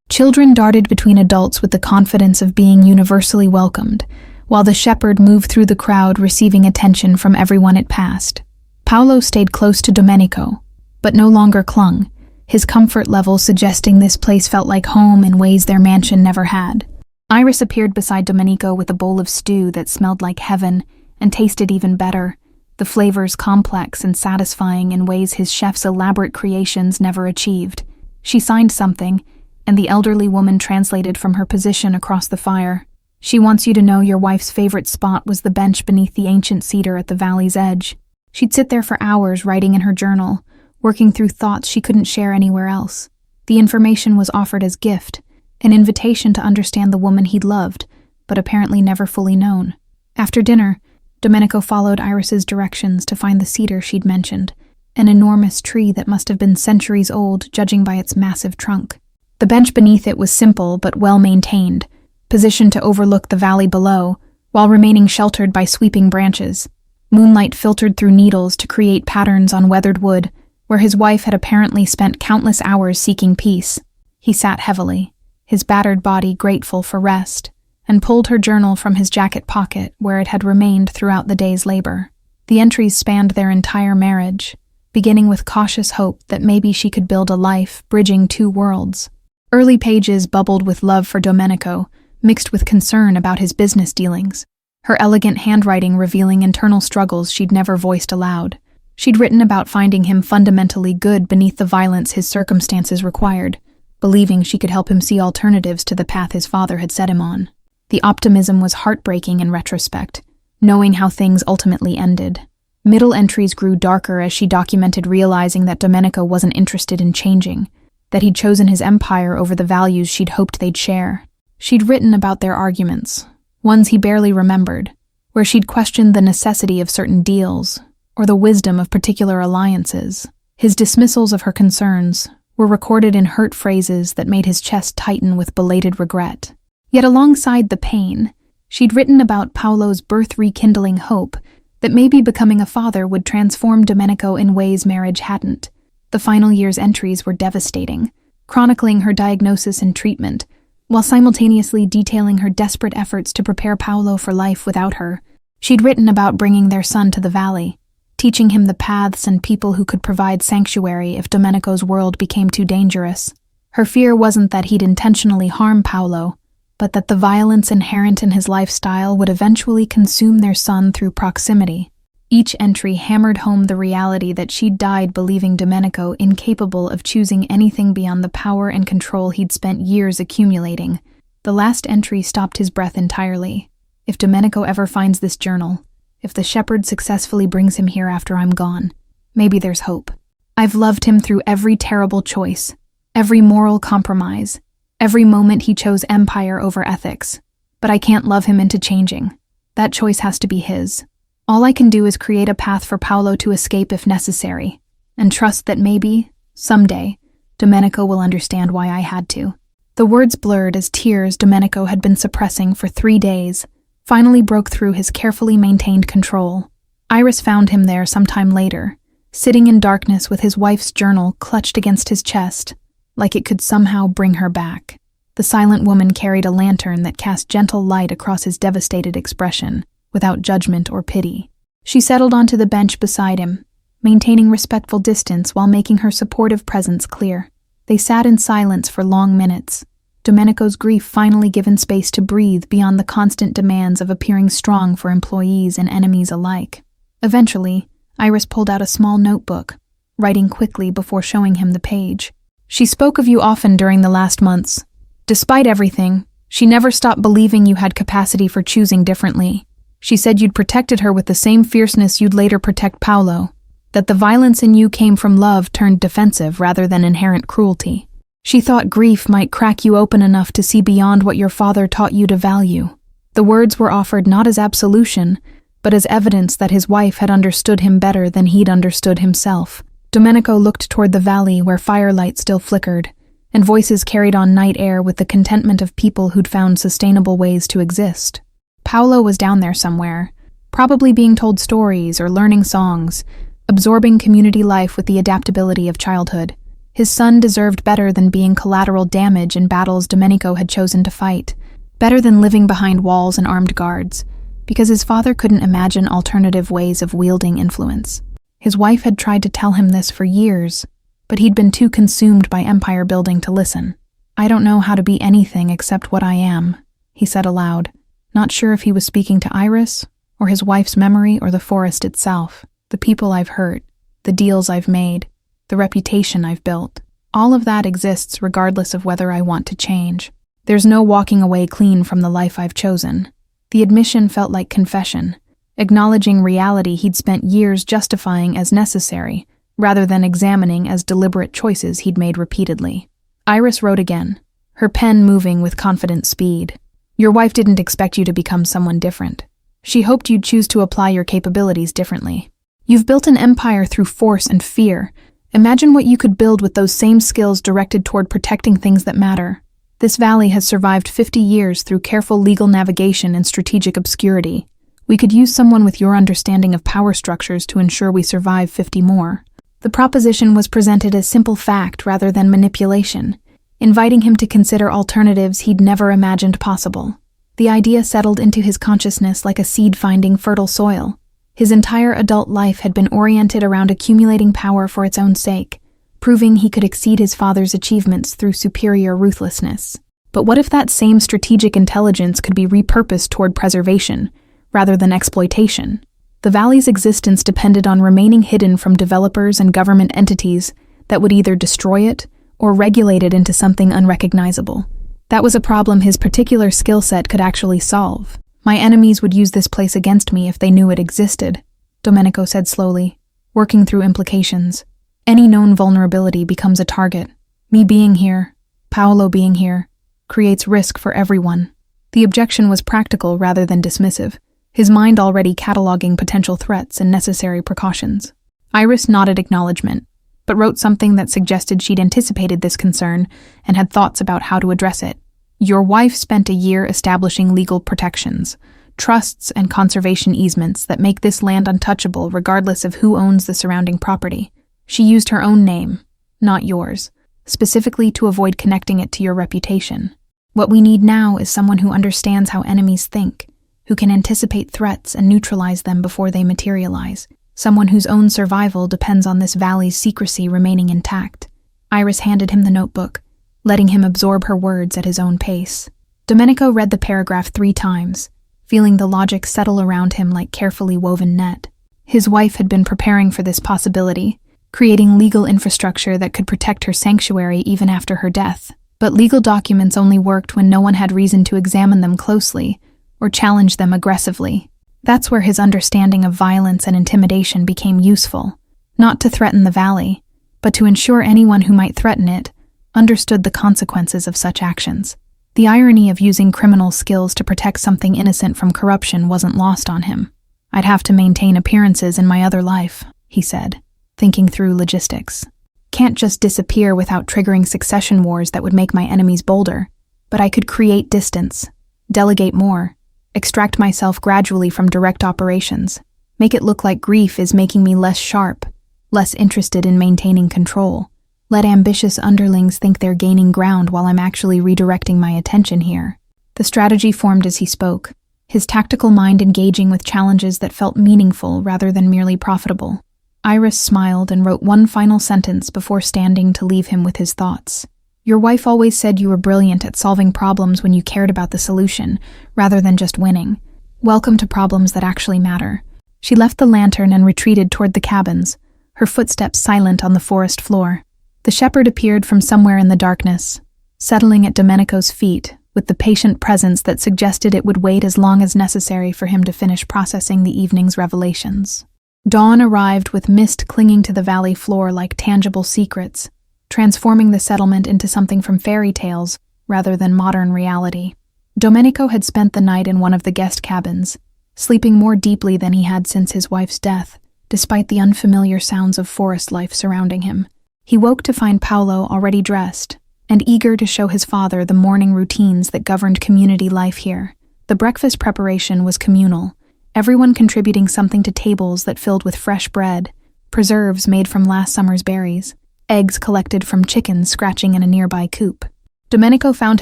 Children darted between adults with the confidence of being universally welcomed, while the shepherd moved through the crowd receiving attention from everyone it passed. Paolo stayed close to Domenico, but no longer clung, his comfort level suggesting this place felt like home in ways their mansion never had. Iris appeared beside Domenico with a bowl of stew that smelled like heaven and tasted even better, the flavors complex and satisfying in ways his chef's elaborate creations never achieved. She signed something, and the elderly woman translated from her position across the fire. "She wants you to know your wife's favorite spot was the bench beneath the ancient cedar at the valley's edge. She'd sit there for hours writing in her journal, working through thoughts she couldn't share anywhere else. The information was offered as gift, an invitation to understand the woman he'd loved, but apparently never fully known." After dinner, Domenico followed Iris's directions to find the cedar she'd mentioned, an enormous tree that must have been centuries old judging by its massive trunk. The bench beneath it was simple but well-maintained, positioned to overlook the valley below, while remaining sheltered by sweeping branches. Moonlight filtered through needles to create patterns on weathered wood, where his wife had apparently spent countless hours seeking peace. He sat heavily, his battered body grateful for rest, and pulled her journal from his jacket pocket where it had remained throughout the day's labor. The entries spanned their entire marriage, beginning with cautious hope that maybe she could build a life bridging two worlds. Early pages bubbled with love for Domenico, mixed with concern about his business dealings, her elegant handwriting revealing internal struggles she'd never voiced aloud. She'd written about finding him fundamentally good beneath the violence his circumstances required, believing she could help him see alternatives to the path his father had set him on. The optimism was heartbreaking in retrospect, knowing how things ultimately ended. Middle entries grew darker as she documented, realizing that Domenico wasn't interested in changing, that he'd chosen his empire over the values she'd hoped they'd share. She'd written about their arguments, ones he barely remembered, where she'd questioned the necessity of certain deals or the wisdom of particular alliances. His dismissals of her concerns were recorded in hurt phrases that made his chest tighten with belated regret. Yet alongside the pain, she'd written about Paolo's birth rekindling hope that maybe becoming a father would transform Domenico in ways marriage hadn't. The final year's entries were devastating, chronicling her diagnosis and treatment, while simultaneously detailing her desperate efforts to prepare Paolo for life without her. She'd written about bringing their son to the valley, teaching him the paths and people who could provide sanctuary if Domenico's world became too dangerous. Her fear wasn't that he'd intentionally harm Paolo, but that the violence inherent in his lifestyle would eventually consume their son through proximity. Each entry hammered home the reality that she'd died believing Domenico incapable of choosing anything beyond the power and control he'd spent years accumulating. The last entry stopped his breath entirely. If Domenico ever finds this journal, if the shepherd successfully brings him here after I'm gone, maybe there's hope. I've loved him through every terrible choice, every moral compromise, every moment he chose empire over ethics, but I can't love him into changing. That choice has to be his. All I can do is create a path for Paolo to escape if necessary, and trust that maybe, someday, Domenico will understand why I had to. The words blurred as tears Domenico had been suppressing for 3 days finally broke through his carefully maintained control. Iris found him there sometime later, sitting in darkness with his wife's journal clutched against his chest, like it could somehow bring her back. The silent woman carried a lantern that cast gentle light across his devastated expression, without judgment or pity. She settled onto the bench beside him, maintaining respectful distance while making her supportive presence clear. They sat in silence for long minutes, Domenico's grief finally given space to breathe beyond the constant demands of appearing strong for employees and enemies alike. Eventually, Iris pulled out a small notebook, writing quickly before showing him the page. She spoke of you often during the last months. Despite everything, she never stopped believing you had capacity for choosing differently. She said you'd protected her with the same fierceness you'd later protect Paolo, that the violence in you came from love turned defensive rather than inherent cruelty. She thought grief might crack you open enough to see beyond what your father taught you to value. The words were offered not as absolution, but as evidence that his wife had understood him better than he'd understood himself. Domenico looked toward the valley where firelight still flickered, and voices carried on night air with the contentment of people who'd found sustainable ways to exist. Paolo was down there somewhere, probably being told stories or learning songs, absorbing community life with the adaptability of childhood. His son deserved better than being collateral damage in battles Domenico had chosen to fight, better than living behind walls and armed guards, because his father couldn't imagine alternative ways of wielding influence. His wife had tried to tell him this for years, but he'd been too consumed by empire building to listen. I don't know how to be anything except what I am, he said aloud, not sure if he was speaking to Iris, or his wife's memory, or the forest itself. The people I've hurt, the deals I've made, the reputation I've built. All of that exists regardless of whether I want to change. There's no walking away clean from the life I've chosen. The admission felt like confession, acknowledging reality he'd spent years justifying as necessary, rather than examining as deliberate choices he'd made repeatedly. Iris wrote again, her pen moving with confident speed. Your wife didn't expect you to become someone different. She hoped you'd choose to apply your capabilities differently. You've built an empire through force and fear. Imagine what you could build with those same skills directed toward protecting things that matter. This valley has survived 50 years through careful legal navigation and strategic obscurity. We could use someone with your understanding of power structures to ensure we survive 50 more. The proposition was presented as simple fact rather than manipulation, inviting him to consider alternatives he'd never imagined possible. The idea settled into his consciousness like a seed finding fertile soil. His entire adult life had been oriented around accumulating power for its own sake, proving he could exceed his father's achievements through superior ruthlessness. But what if that same strategic intelligence could be repurposed toward preservation, rather than exploitation? The valley's existence depended on remaining hidden from developers and government entities that would either destroy it or regulate it into something unrecognizable. That was a problem his particular skill set could actually solve. My enemies would use this place against me if they knew it existed, Domenico said slowly, working through implications. Any known vulnerability becomes a target. Me being here, Paolo being here, creates risk for everyone. The objection was practical rather than dismissive, his mind already cataloging potential threats and necessary precautions. Iris nodded acknowledgement, but wrote something that suggested she'd anticipated this concern and had thoughts about how to address it. Your wife spent a year establishing legal protections, trusts and conservation easements that make this land untouchable regardless of who owns the surrounding property. She used her own name, not yours, specifically to avoid connecting it to your reputation. What we need now is someone who understands how enemies think, who can anticipate threats and neutralize them before they materialize, someone whose own survival depends on this valley's secrecy remaining intact. Iris handed him the notebook, letting him absorb her words at his own pace. Domenico read the paragraph 3 times, feeling the logic settle around him like carefully woven net. His wife had been preparing for this possibility, creating legal infrastructure that could protect her sanctuary even after her death. But legal documents only worked when no one had reason to examine them closely or challenge them aggressively. That's where his understanding of violence and intimidation became useful, not to threaten the valley, but to ensure anyone who might threaten it understood the consequences of such actions. The irony of using criminal skills to protect something innocent from corruption wasn't lost on him. I'd have to maintain appearances in my other life, he said, thinking through logistics. Can't just disappear without triggering succession wars that would make my enemies bolder, but I could create distance, delegate more, extract myself gradually from direct operations, make it look like grief is making me less sharp, less interested in maintaining control. Let ambitious underlings think they're gaining ground while I'm actually redirecting my attention here. The strategy formed as he spoke, his tactical mind engaging with challenges that felt meaningful rather than merely profitable. Iris smiled and wrote one final sentence before standing to leave him with his thoughts. Your wife always said you were brilliant at solving problems when you cared about the solution, rather than just winning. Welcome to problems that actually matter. She left the lantern and retreated toward the cabins, her footsteps silent on the forest floor. The shepherd appeared from somewhere in the darkness, settling at Domenico's feet with the patient presence that suggested it would wait as long as necessary for him to finish processing the evening's revelations. Dawn arrived with mist clinging to the valley floor like tangible secrets, transforming the settlement into something from fairy tales rather than modern reality. Domenico had spent the night in one of the guest cabins, sleeping more deeply than he had since his wife's death, despite the unfamiliar sounds of forest life surrounding him. He woke to find Paolo already dressed and eager to show his father the morning routines that governed community life here. The breakfast preparation was communal, everyone contributing something to tables that filled with fresh bread, preserves made from last summer's berries, eggs collected from chickens scratching in a nearby coop. Domenico found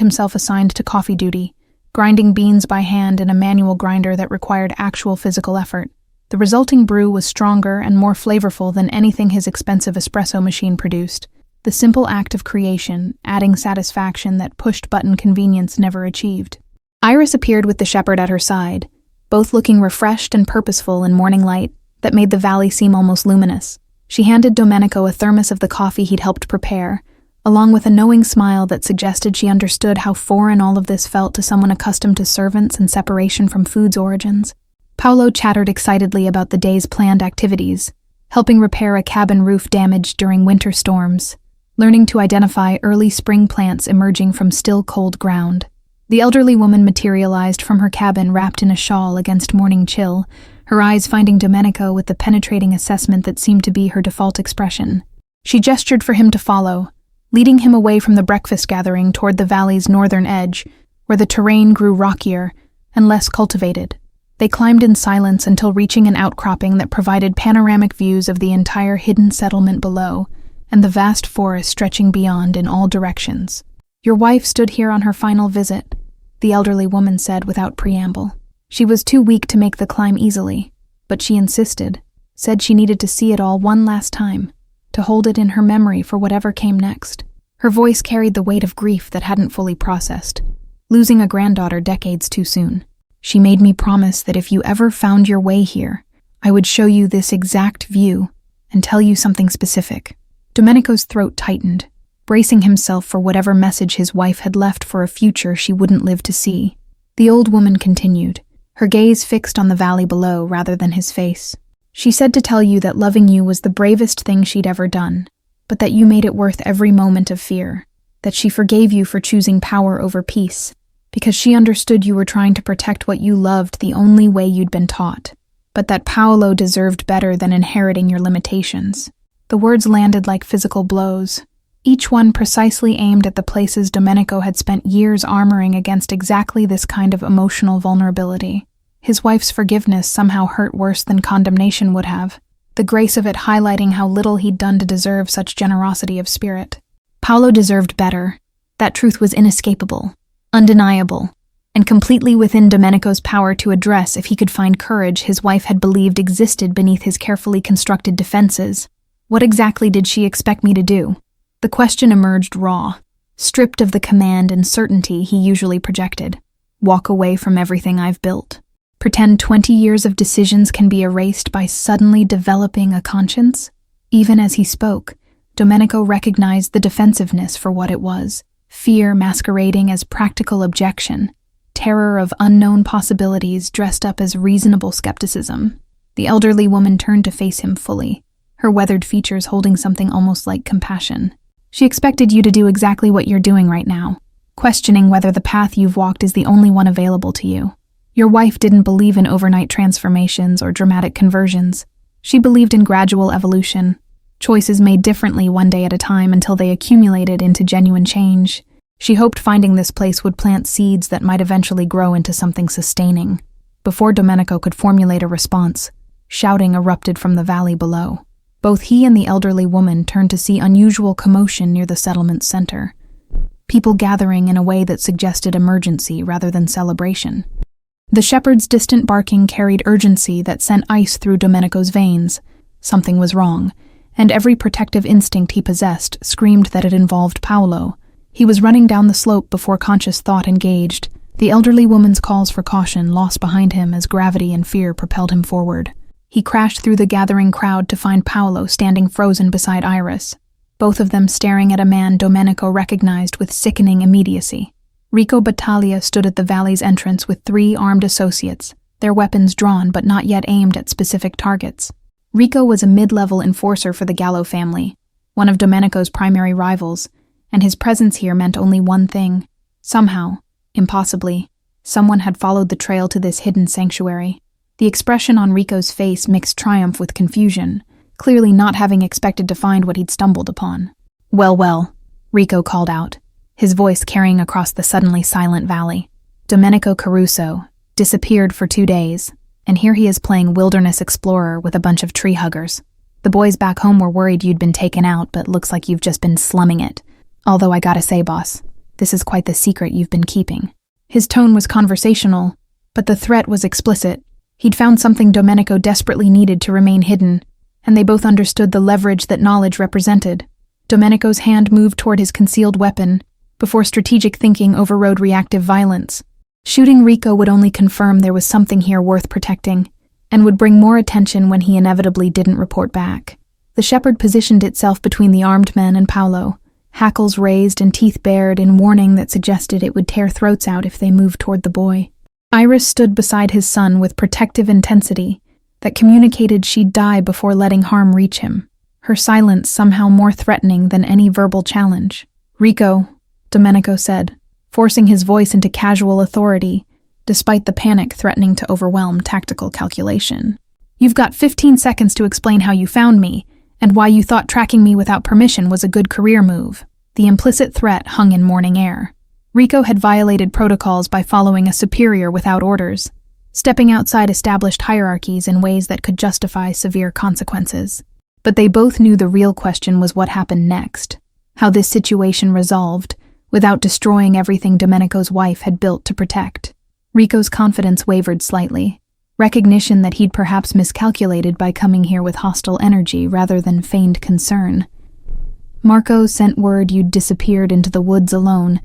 himself assigned to coffee duty, grinding beans by hand in a manual grinder that required actual physical effort. The resulting brew was stronger and more flavorful than anything his expensive espresso machine produced, the simple act of creation adding satisfaction that push-button convenience never achieved. Iris appeared with the shepherd at her side, both looking refreshed and purposeful in morning light that made the valley seem almost luminous. She handed Domenico a thermos of the coffee he'd helped prepare, along with a knowing smile that suggested she understood how foreign all of this felt to someone accustomed to servants and separation from food's origins. Paolo chattered excitedly about the day's planned activities, helping repair a cabin roof damaged during winter storms, learning to identify early spring plants emerging from still cold ground. The elderly woman materialized from her cabin wrapped in a shawl against morning chill, her eyes finding Domenico with the penetrating assessment that seemed to be her default expression. She gestured for him to follow, leading him away from the breakfast gathering toward the valley's northern edge, where the terrain grew rockier and less cultivated. They climbed in silence until reaching an outcropping that provided panoramic views of the entire hidden settlement below and the vast forest stretching beyond in all directions. Your wife stood here on her final visit, the elderly woman said without preamble. She was too weak to make the climb easily, but she insisted, said she needed to see it all one last time, to hold it in her memory for whatever came next. Her voice carried the weight of grief that hadn't fully processed, losing a granddaughter decades too soon. She made me promise that if you ever found your way here, I would show you this exact view and tell you something specific. Domenico's throat tightened, bracing himself for whatever message his wife had left for a future she wouldn't live to see. The old woman continued, her gaze fixed on the valley below rather than his face. She said to tell you that loving you was the bravest thing she'd ever done, but that you made it worth every moment of fear, that she forgave you for choosing power over peace, because she understood you were trying to protect what you loved the only way you'd been taught, but that Paolo deserved better than inheriting your limitations. The words landed like physical blows, each one precisely aimed at the places Domenico had spent years armoring against exactly this kind of emotional vulnerability. His wife's forgiveness somehow hurt worse than condemnation would have, the grace of it highlighting how little he'd done to deserve such generosity of spirit. Paolo deserved better. That truth was inescapable, undeniable, and completely within Domenico's power to address if he could find courage his wife had believed existed beneath his carefully constructed defenses. What exactly did she expect me to do? The question emerged raw, stripped of the command and certainty he usually projected. Walk away from everything I've built. Pretend 20 years of decisions can be erased by suddenly developing a conscience? Even as he spoke, Domenico recognized the defensiveness for what it was, fear masquerading as practical objection, terror of unknown possibilities dressed up as reasonable skepticism. The elderly woman turned to face him fully, her weathered features holding something almost like compassion. She expected you to do exactly what you're doing right now, questioning whether the path you've walked is the only one available to you. Your wife didn't believe in overnight transformations or dramatic conversions. She believed in gradual evolution, choices made differently one day at a time until they accumulated into genuine change. She hoped finding this place would plant seeds that might eventually grow into something sustaining. Before Domenico could formulate a response, shouting erupted from the valley below. Both he and the elderly woman turned to see unusual commotion near the settlement's center. People gathering in a way that suggested emergency rather than celebration. The shepherd's distant barking carried urgency that sent ice through Domenico's veins. Something was wrong, and every protective instinct he possessed screamed that it involved Paolo. He was running down the slope before conscious thought engaged, the elderly woman's calls for caution lost behind him as gravity and fear propelled him forward. He crashed through the gathering crowd to find Paolo standing frozen beside Iris, both of them staring at a man Domenico recognized with sickening immediacy. Rico Battaglia stood at the valley's entrance with 3 armed associates, their weapons drawn but not yet aimed at specific targets. Rico was a mid-level enforcer for the Gallo family, one of Domenico's primary rivals, and his presence here meant only one thing. Somehow, impossibly, someone had followed the trail to this hidden sanctuary. The expression on Rico's face mixed triumph with confusion, clearly not having expected to find what he'd stumbled upon. Well, Rico called out, his voice carrying across the suddenly silent valley. Domenico Caruso disappeared for 2 days, and here he is playing wilderness explorer with a bunch of tree huggers. The boys back home were worried you'd been taken out, but looks like you've just been slumming it. Although I gotta say, boss, this is quite the secret you've been keeping. His tone was conversational, but the threat was explicit. He'd found something Domenico desperately needed to remain hidden, and they both understood the leverage that knowledge represented. Domenico's hand moved toward his concealed weapon, before strategic thinking overrode reactive violence. Shooting Rico would only confirm there was something here worth protecting, and would bring more attention when he inevitably didn't report back. The shepherd positioned itself between the armed men and Paolo, hackles raised and teeth bared in warning that suggested it would tear throats out if they moved toward the boy. Iris stood beside his son with protective intensity that communicated she'd die before letting harm reach him, her silence somehow more threatening than any verbal challenge. Rico, Domenico said, forcing his voice into casual authority, despite the panic threatening to overwhelm tactical calculation. You've got 15 seconds to explain how you found me, and why you thought tracking me without permission was a good career move. The implicit threat hung in morning air. Rico had violated protocols by following a superior without orders, stepping outside established hierarchies in ways that could justify severe consequences. But they both knew the real question was what happened next, how this situation resolved, without destroying everything Domenico's wife had built to protect. Rico's confidence wavered slightly, recognition that he'd perhaps miscalculated by coming here with hostile energy rather than feigned concern. Marco sent word you'd disappeared into the woods alone,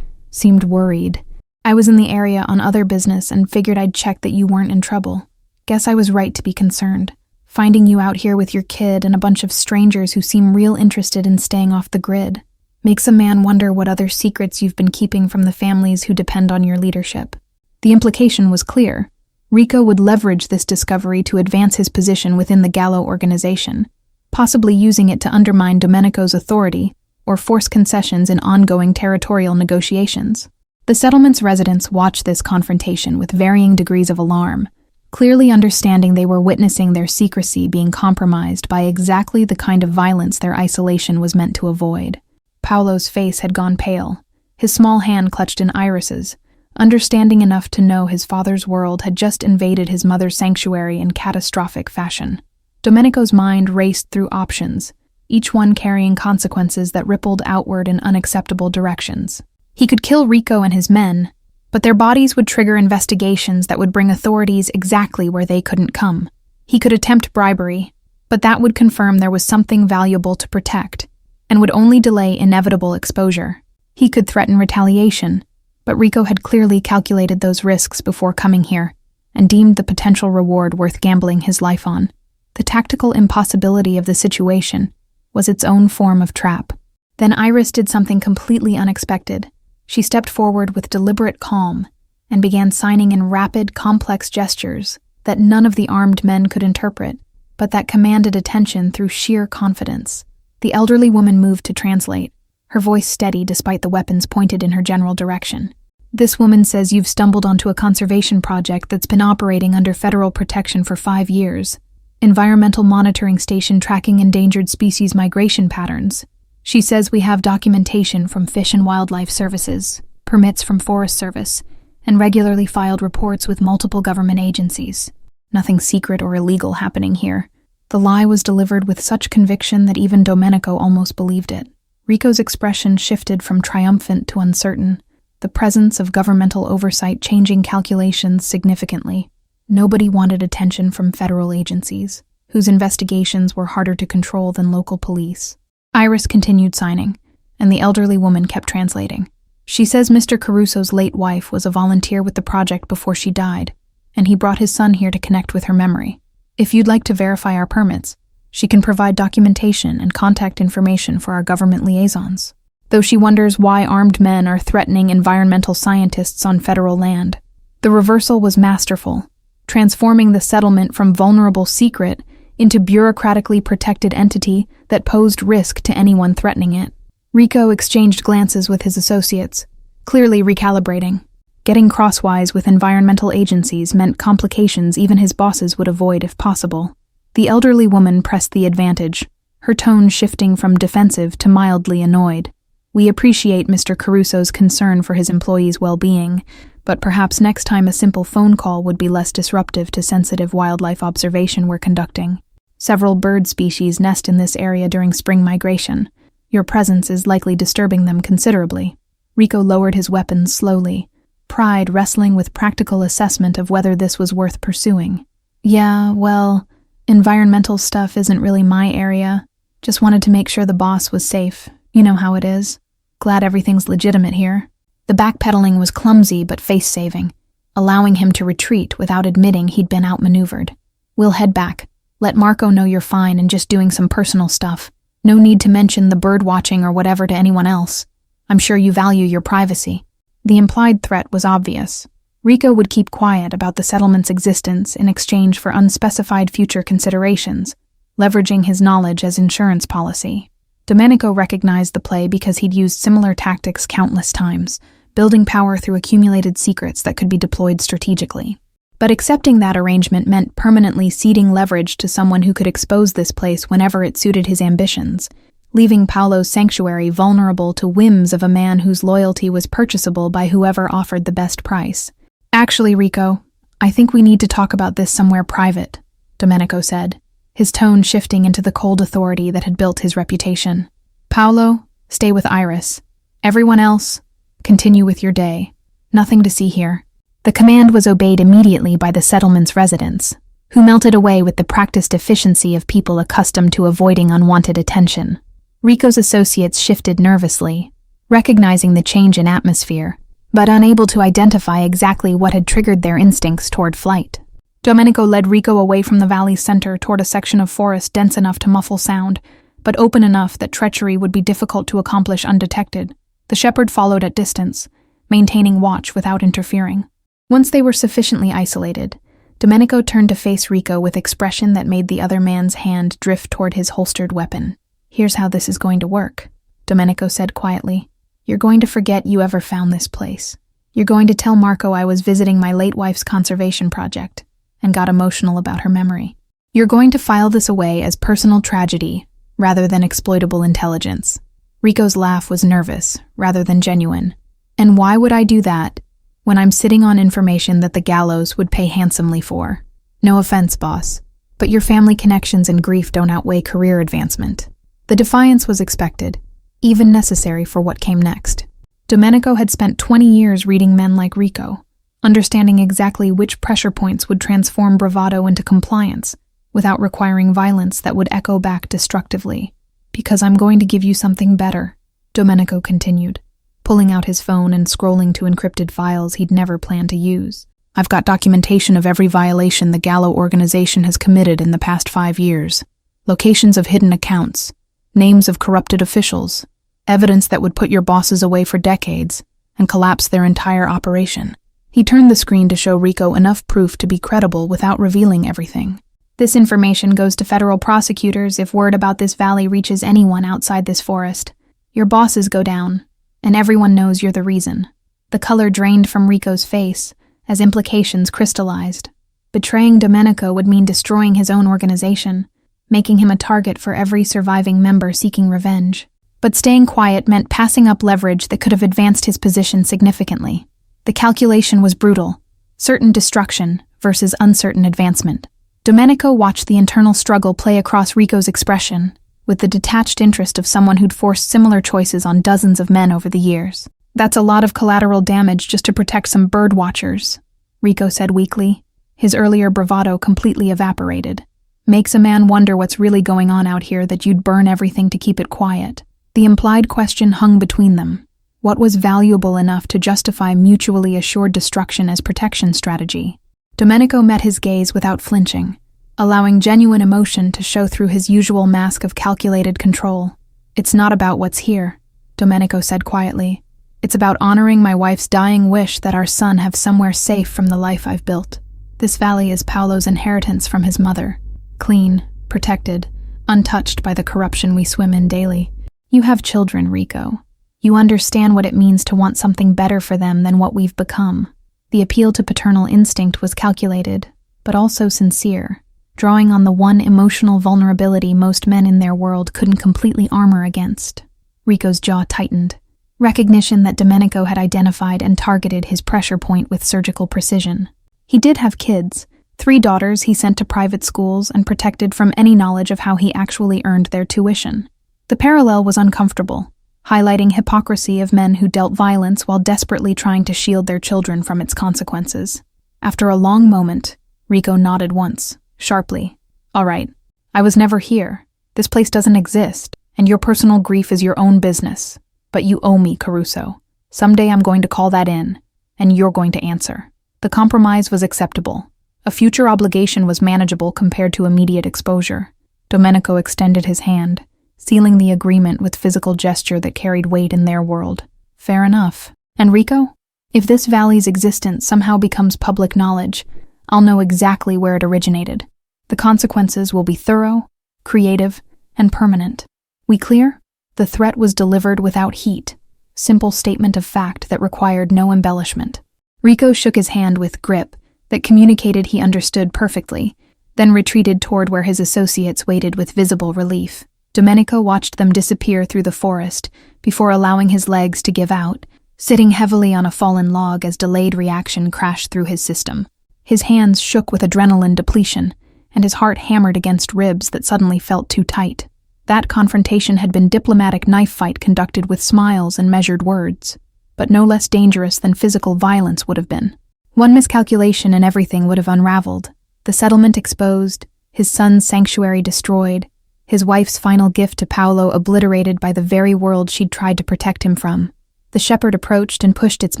seemed worried. I was in the area on other business and figured I'd check that you weren't in trouble. Guess I was right to be concerned. Finding you out here with your kid and a bunch of strangers who seem real interested in staying off the grid. Makes a man wonder what other secrets you've been keeping from the families who depend on your leadership. The implication was clear. Rico would leverage this discovery to advance his position within the Gallo organization, possibly using it to undermine Domenico's authority or force concessions in ongoing territorial negotiations. The settlement's residents watched this confrontation with varying degrees of alarm, clearly understanding they were witnessing their secrecy being compromised by exactly the kind of violence their isolation was meant to avoid. Paolo's face had gone pale, his small hand clutched in Iris's, understanding enough to know his father's world had just invaded his mother's sanctuary in catastrophic fashion. Domenico's mind raced through options, each one carrying consequences that rippled outward in unacceptable directions. He could kill Rico and his men, but their bodies would trigger investigations that would bring authorities exactly where they couldn't come. He could attempt bribery, but that would confirm there was something valuable to protect, and would only delay inevitable exposure. He could threaten retaliation, but Rico had clearly calculated those risks before coming here, and deemed the potential reward worth gambling his life on. The tactical impossibility of the situation was its own form of trap. Then Iris did something completely unexpected. She stepped forward with deliberate calm and began signing in rapid, complex gestures that none of the armed men could interpret, but that commanded attention through sheer confidence. The elderly woman moved to translate, her voice steady despite the weapons pointed in her general direction. This woman says you've stumbled onto a conservation project that's been operating under federal protection for 5 years. Environmental monitoring station tracking endangered species migration patterns. She says we have documentation from Fish and Wildlife Services, permits from Forest Service, and regularly filed reports with multiple government agencies. Nothing secret or illegal happening here. The lie was delivered with such conviction that even Domenico almost believed it. Rico's expression shifted from triumphant to uncertain, the presence of governmental oversight changing calculations significantly. Nobody wanted attention from federal agencies, whose investigations were harder to control than local police. Iris continued signing, and the elderly woman kept translating. She says Mr. Caruso's late wife was a volunteer with the project before she died, and he brought his son here to connect with her memory. If you'd like to verify our permits, she can provide documentation and contact information for our government liaisons. Though she wonders why armed men are threatening environmental scientists on federal land. The reversal was masterful, transforming the settlement from vulnerable secret into bureaucratically protected entity that posed risk to anyone threatening it. Rico exchanged glances with his associates, clearly recalibrating. Getting crosswise with environmental agencies meant complications even his bosses would avoid if possible. The elderly woman pressed the advantage, her tone shifting from defensive to mildly annoyed. We appreciate Mr. Caruso's concern for his employees' well-being, but perhaps next time a simple phone call would be less disruptive to sensitive wildlife observation we're conducting. Several bird species nest in this area during spring migration. Your presence is likely disturbing them considerably. Rico lowered his weapons slowly, pride wrestling with practical assessment of whether this was worth pursuing. Yeah, well, environmental stuff isn't really my area. Just wanted to make sure the boss was safe. You know how it is. Glad everything's legitimate here. The backpedaling was clumsy but face-saving, allowing him to retreat without admitting he'd been outmaneuvered. We'll head back. Let Marco know you're fine and just doing some personal stuff. No need to mention the bird watching or whatever to anyone else. I'm sure you value your privacy. The implied threat was obvious. Rico would keep quiet about the settlement's existence in exchange for unspecified future considerations, leveraging his knowledge as insurance policy. Domenico recognized the play because he'd used similar tactics countless times, building power through accumulated secrets that could be deployed strategically. But accepting that arrangement meant permanently ceding leverage to someone who could expose this place whenever it suited his ambitions, leaving Paolo's sanctuary vulnerable to whims of a man whose loyalty was purchasable by whoever offered the best price. Actually, Rico, I think we need to talk about this somewhere private, Domenico said, his tone shifting into the cold authority that had built his reputation. Paolo, stay with Iris. Everyone else, continue with your day. Nothing to see here. The command was obeyed immediately by the settlement's residents, who melted away with the practiced efficiency of people accustomed to avoiding unwanted attention. Rico's associates shifted nervously, recognizing the change in atmosphere, but unable to identify exactly what had triggered their instincts toward flight. Domenico led Rico away from the valley's center toward a section of forest dense enough to muffle sound, but open enough that treachery would be difficult to accomplish undetected. The shepherd followed at distance, maintaining watch without interfering. Once they were sufficiently isolated, Domenico turned to face Rico with expression that made the other man's hand drift toward his holstered weapon. "Here's how this is going to work," Domenico said quietly. "You're going to forget you ever found this place. You're going to tell Marco I was visiting my late wife's conservation project and got emotional about her memory. You're going to file this away as personal tragedy rather than exploitable intelligence." Rico's laugh was nervous rather than genuine. "And why would I do that when I'm sitting on information that the gallows would pay handsomely for? No offense, boss, but your family connections and grief don't outweigh career advancement." The defiance was expected, even necessary for what came next. Domenico had spent 20 years reading men like Rico, understanding exactly which pressure points would transform bravado into compliance without requiring violence that would echo back destructively. "Because I'm going to give you something better," Domenico continued, pulling out his phone and scrolling to encrypted files he'd never planned to use. "I've got documentation of every violation the Gallo organization has committed in the past 5 years. Locations of hidden accounts, names of corrupted officials, evidence that would put your bosses away for decades and collapse their entire operation." He turned the screen to show Rico enough proof to be credible without revealing everything. "This information goes to federal prosecutors if word about this valley reaches anyone outside this forest. Your bosses go down, and everyone knows you're the reason." The color drained from Rico's face as implications crystallized. Betraying Domenico would mean destroying his own organization, making him a target for every surviving member seeking revenge. But staying quiet meant passing up leverage that could have advanced his position significantly. The calculation was brutal: certain destruction versus uncertain advancement. Domenico watched the internal struggle play across Rico's expression, with the detached interest of someone who'd forced similar choices on dozens of men over the years. "That's a lot of collateral damage just to protect some bird watchers," Rico said weakly, his earlier bravado completely evaporated. "Makes a man wonder what's really going on out here that you'd burn everything to keep it quiet." The implied question hung between them. What was valuable enough to justify mutually assured destruction as protection strategy? Domenico met his gaze without flinching, allowing genuine emotion to show through his usual mask of calculated control. "It's not about what's here," Domenico said quietly. "It's about honoring my wife's dying wish that our son have somewhere safe from the life I've built. This valley is Paolo's inheritance from his mother, clean, protected, untouched by the corruption we swim in daily. You have children, Rico. You understand what it means to want something better for them than what we've become." The appeal to paternal instinct was calculated, but also sincere, drawing on the one emotional vulnerability most men in their world couldn't completely armor against. Rico's jaw tightened, recognition that Domenico had identified and targeted his pressure point with surgical precision. He did have kids, 3 daughters he sent to private schools and protected from any knowledge of how he actually earned their tuition. The parallel was uncomfortable, highlighting hypocrisy of men who dealt violence while desperately trying to shield their children from its consequences. After a long moment, Rico nodded once, sharply. "All right, I was never here. This place doesn't exist, and your personal grief is your own business. But you owe me, Caruso. Someday I'm going to call that in, and you're going to answer." The compromise was acceptable. A future obligation was manageable compared to immediate exposure. Domenico extended his hand, sealing the agreement with physical gesture that carried weight in their world. "Fair enough. And Rico, if this valley's existence somehow becomes public knowledge, I'll know exactly where it originated. The consequences will be thorough, creative, and permanent. We clear?" The threat was delivered without heat, simple statement of fact that required no embellishment. Rico shook his hand with grip that communicated he understood perfectly, then retreated toward where his associates waited with visible relief. Domenico watched them disappear through the forest before allowing his legs to give out, sitting heavily on a fallen log as delayed reaction crashed through his system. His hands shook with adrenaline depletion, and his heart hammered against ribs that suddenly felt too tight. That confrontation had been diplomatic knife fight conducted with smiles and measured words, but no less dangerous than physical violence would have been. One miscalculation and everything would have unraveled. The settlement exposed, his son's sanctuary destroyed, his wife's final gift to Paolo obliterated by the very world she'd tried to protect him from. The shepherd approached and pushed its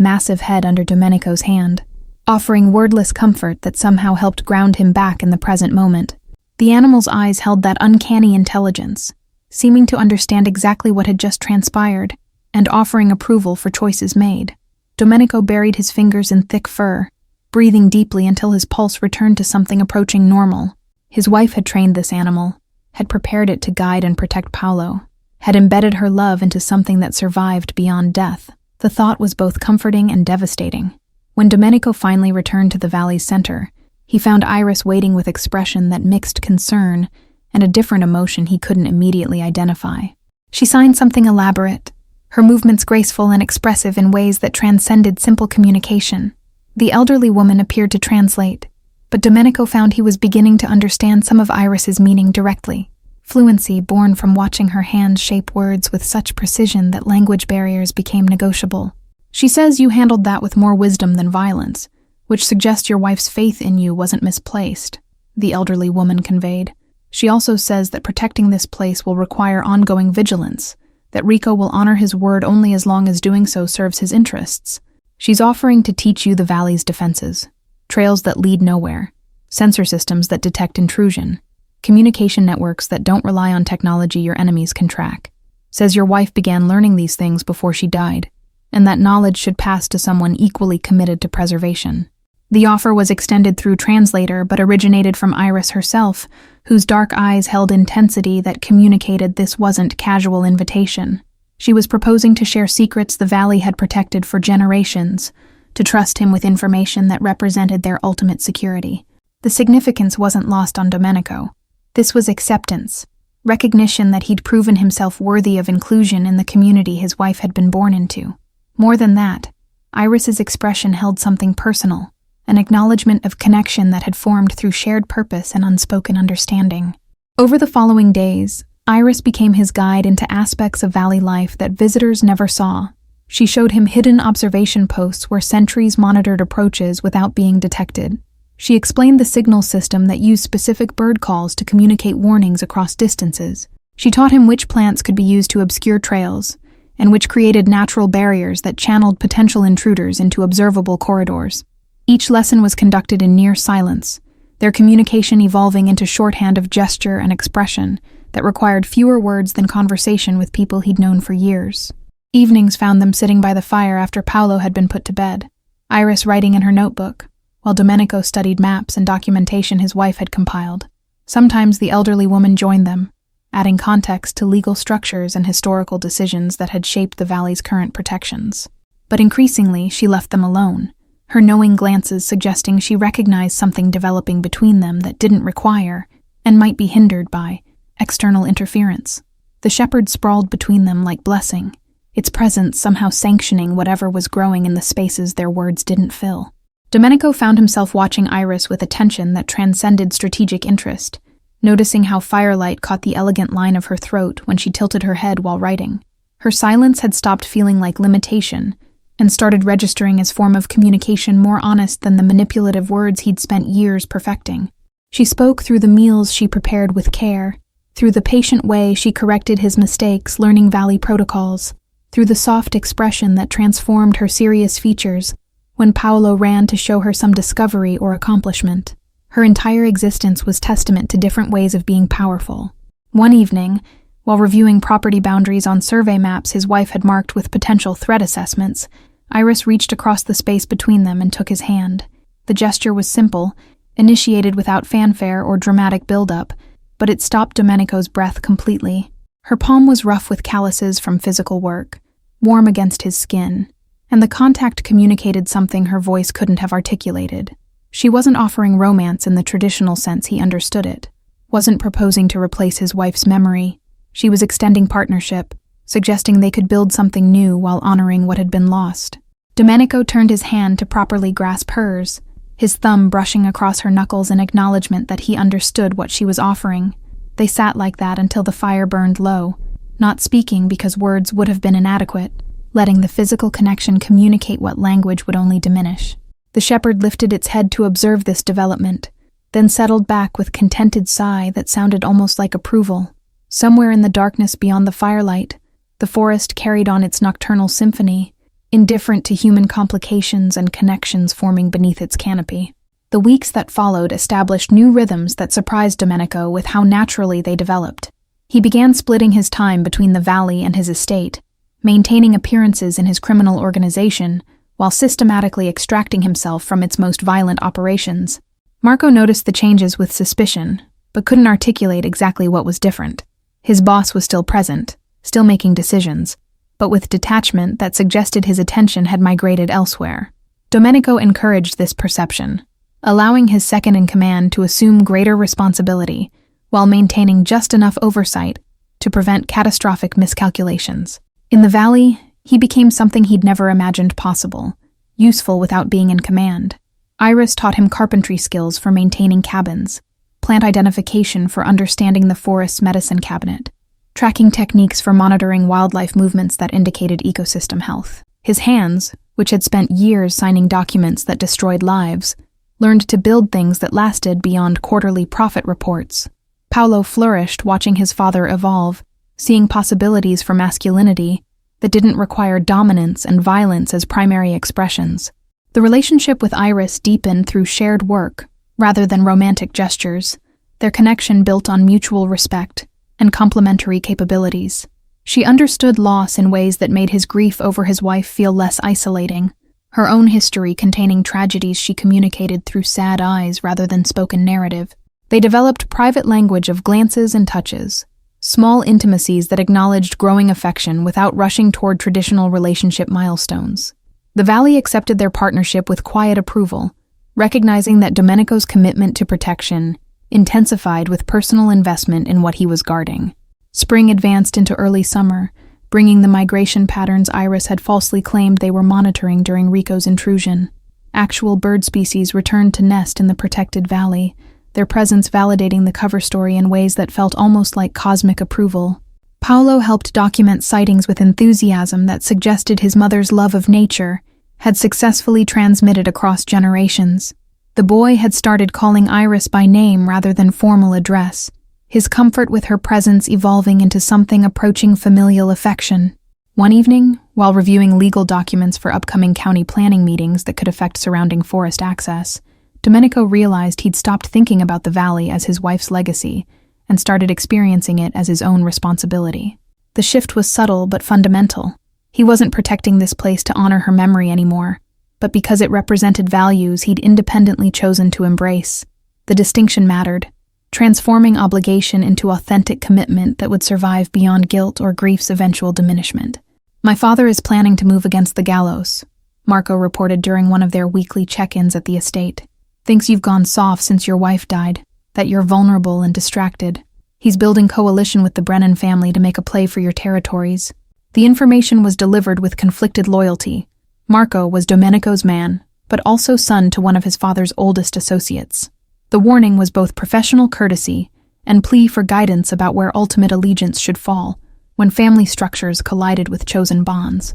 massive head under Domenico's hand, offering wordless comfort that somehow helped ground him back in the present moment. The animal's eyes held that uncanny intelligence, seeming to understand exactly what had just transpired, and offering approval for choices made. Domenico buried his fingers in thick fur, breathing deeply until his pulse returned to something approaching normal. His wife had trained this animal, had prepared it to guide and protect Paolo, had embedded her love into something that survived beyond death. The thought was both comforting and devastating. When Domenico finally returned to the valley's center, he found Iris waiting with expression that mixed concern and a different emotion he couldn't immediately identify. She signed something elaborate, her movements graceful and expressive in ways that transcended simple communication. The elderly woman appeared to translate, but Domenico found he was beginning to understand some of Iris's meaning directly. Fluency born from watching her hands shape words with such precision that language barriers became negotiable. She says you handled that with more wisdom than violence, which suggests your wife's faith in you wasn't misplaced, the elderly woman conveyed. She also says that protecting this place will require ongoing vigilance, that Rico will honor his word only as long as doing so serves his interests. She's offering to teach you the valley's defenses, trails that lead nowhere, sensor systems that detect intrusion, communication networks that don't rely on technology your enemies can track. Says your wife began learning these things before she died, and that knowledge should pass to someone equally committed to preservation. The offer was extended through translator but originated from Iris herself, whose dark eyes held intensity that communicated this wasn't casual invitation. She was proposing to share secrets the valley had protected for generations, to trust him with information that represented their ultimate security. The significance wasn't lost on Domenico. This was acceptance, recognition that he'd proven himself worthy of inclusion in the community his wife had been born into. More than that, Iris's expression held something personal, an acknowledgement of connection that had formed through shared purpose and unspoken understanding. Over the following days, Iris became his guide into aspects of valley life that visitors never saw. She showed him hidden observation posts where sentries monitored approaches without being detected. She explained the signal system that used specific bird calls to communicate warnings across distances. She taught him which plants could be used to obscure trails, and which created natural barriers that channeled potential intruders into observable corridors. Each lesson was conducted in near silence, their communication evolving into shorthand of gesture and expression that required fewer words than conversation with people he'd known for years. Evenings found them sitting by the fire after Paolo had been put to bed, Iris writing in her notebook, while Domenico studied maps and documentation his wife had compiled. Sometimes the elderly woman joined them, adding context to legal structures and historical decisions that had shaped the valley's current protections. But increasingly, she left them alone, her knowing glances suggesting she recognized something developing between them that didn't require, and might be hindered by, external interference. The shepherd sprawled between them like blessing, its presence somehow sanctioning whatever was growing in the spaces their words didn't fill. Domenico found himself watching Iris with attention that transcended strategic interest, noticing how firelight caught the elegant line of her throat when she tilted her head while writing. Her silence had stopped feeling like limitation, and started registering as form of communication more honest than the manipulative words he'd spent years perfecting. She spoke through the meals she prepared with care, through the patient way she corrected his mistakes learning valley protocols, through the soft expression that transformed her serious features when Paolo ran to show her some discovery or accomplishment. Her entire existence was testament to different ways of being powerful. One evening, while reviewing property boundaries on survey maps his wife had marked with potential threat assessments, Iris reached across the space between them and took his hand. The gesture was simple, initiated without fanfare or dramatic build-up, but it stopped Domenico's breath completely. Her palm was rough with calluses from physical work, warm against his skin, and the contact communicated something her voice couldn't have articulated. She wasn't offering romance in the traditional sense he understood it, wasn't proposing to replace his wife's memory. She was extending partnership, suggesting they could build something new while honoring what had been lost. Domenico turned his hand to properly grasp hers, his thumb brushing across her knuckles in acknowledgement that he understood what she was offering. They sat like that until the fire burned low, not speaking because words would have been inadequate, letting the physical connection communicate what language would only diminish. The shepherd lifted its head to observe this development, then settled back with contented sigh that sounded almost like approval. Somewhere in the darkness beyond the firelight, the forest carried on its nocturnal symphony, indifferent to human complications and connections forming beneath its canopy. The weeks that followed established new rhythms that surprised Domenico with how naturally they developed. He began splitting his time between the valley and his estate, maintaining appearances in his criminal organization while systematically extracting himself from its most violent operations. Marco noticed the changes with suspicion, but couldn't articulate exactly what was different. His boss was still present, still making decisions, but with detachment that suggested his attention had migrated elsewhere. Domenico encouraged this perception, allowing his second-in-command to assume greater responsibility while maintaining just enough oversight to prevent catastrophic miscalculations. In the valley, he became something he'd never imagined possible, useful without being in command. Iris taught him carpentry skills for maintaining cabins, plant identification for understanding the forest's medicine cabinet, tracking techniques for monitoring wildlife movements that indicated ecosystem health. His hands, which had spent years signing documents that destroyed lives, learned to build things that lasted beyond quarterly profit reports. Paolo flourished watching his father evolve, seeing possibilities for masculinity that didn't require dominance and violence as primary expressions. The relationship with Iris deepened through shared work, rather than romantic gestures, their connection built on mutual respect and complementary capabilities. She understood loss in ways that made his grief over his wife feel less isolating, her own history containing tragedies she communicated through sad eyes rather than spoken narrative. They developed private language of glances and touches, small intimacies that acknowledged growing affection without rushing toward traditional relationship milestones. The Valley accepted their partnership with quiet approval, recognizing that Domenico's commitment to protection intensified with personal investment in what he was guarding. Spring advanced into early summer, bringing the migration patterns Iris had falsely claimed they were monitoring during Rico's intrusion. Actual bird species returned to nest in the protected valley, their presence validating the cover story in ways that felt almost like cosmic approval. Paolo helped document sightings with enthusiasm that suggested his mother's love of nature had successfully transmitted across generations. The boy had started calling Iris by name rather than formal address, his comfort with her presence evolving into something approaching familial affection. One evening, while reviewing legal documents for upcoming county planning meetings that could affect surrounding forest access, Domenico realized he'd stopped thinking about the valley as his wife's legacy and started experiencing it as his own responsibility. The shift was subtle but fundamental. He wasn't protecting this place to honor her memory anymore, but because it represented values he'd independently chosen to embrace. The distinction mattered, transforming obligation into authentic commitment that would survive beyond guilt or grief's eventual diminishment. "My father is planning to move against the gallows," Marco reported during one of their weekly check-ins at the estate. "Thinks you've gone soft since your wife died, that you're vulnerable and distracted. He's building coalition with the Brennan family to make a play for your territories." The information was delivered with conflicted loyalty. Marco was Domenico's man, but also son to one of his father's oldest associates. The warning was both professional courtesy and plea for guidance about where ultimate allegiance should fall when family structures collided with chosen bonds.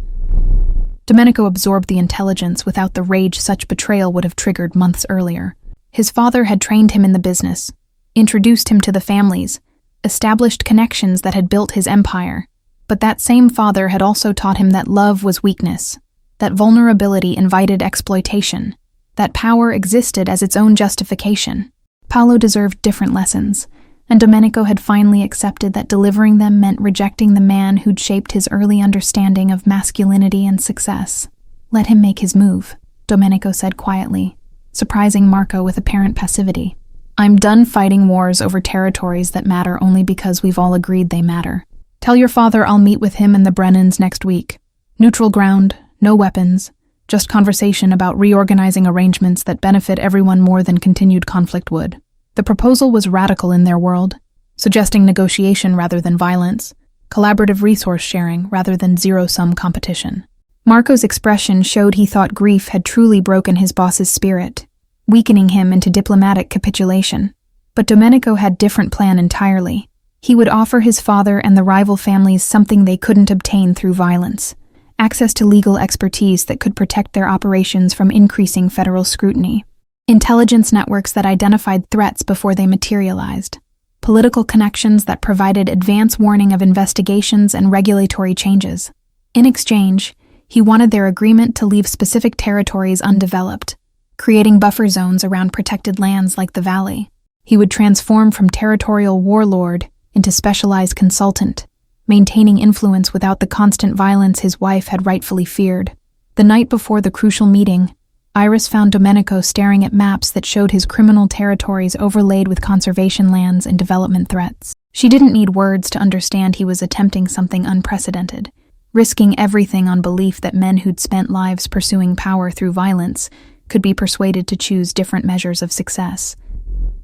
Domenico absorbed the intelligence without the rage such betrayal would have triggered months earlier. His father had trained him in the business, introduced him to the families, established connections that had built his empire. But that same father had also taught him that love was weakness, that vulnerability invited exploitation, that power existed as its own justification. Paolo deserved different lessons, and Domenico had finally accepted that delivering them meant rejecting the man who'd shaped his early understanding of masculinity and success. "Let him make his move," Domenico said quietly, surprising Marco with apparent passivity. "I'm done fighting wars over territories that matter only because we've all agreed they matter. Tell your father I'll meet with him and the Brennans next week. Neutral ground, no weapons, just conversation about reorganizing arrangements that benefit everyone more than continued conflict would." The proposal was radical in their world, suggesting negotiation rather than violence, collaborative resource sharing rather than zero-sum competition. Marco's expression showed he thought grief had truly broken his boss's spirit, weakening him into diplomatic capitulation. But Domenico had a different plan entirely. He would offer his father and the rival families something they couldn't obtain through violence: access to legal expertise that could protect their operations from increasing federal scrutiny, intelligence networks that identified threats before they materialized, political connections that provided advance warning of investigations and regulatory changes. In exchange, he wanted their agreement to leave specific territories undeveloped, creating buffer zones around protected lands like the Valley. He would transform from territorial warlord into specialized consultant, maintaining influence without the constant violence his wife had rightfully feared. The night before the crucial meeting, Iris found Domenico staring at maps that showed his criminal territories overlaid with conservation lands and development threats. She didn't need words to understand he was attempting something unprecedented, risking everything on belief that men who'd spent lives pursuing power through violence could be persuaded to choose different measures of success.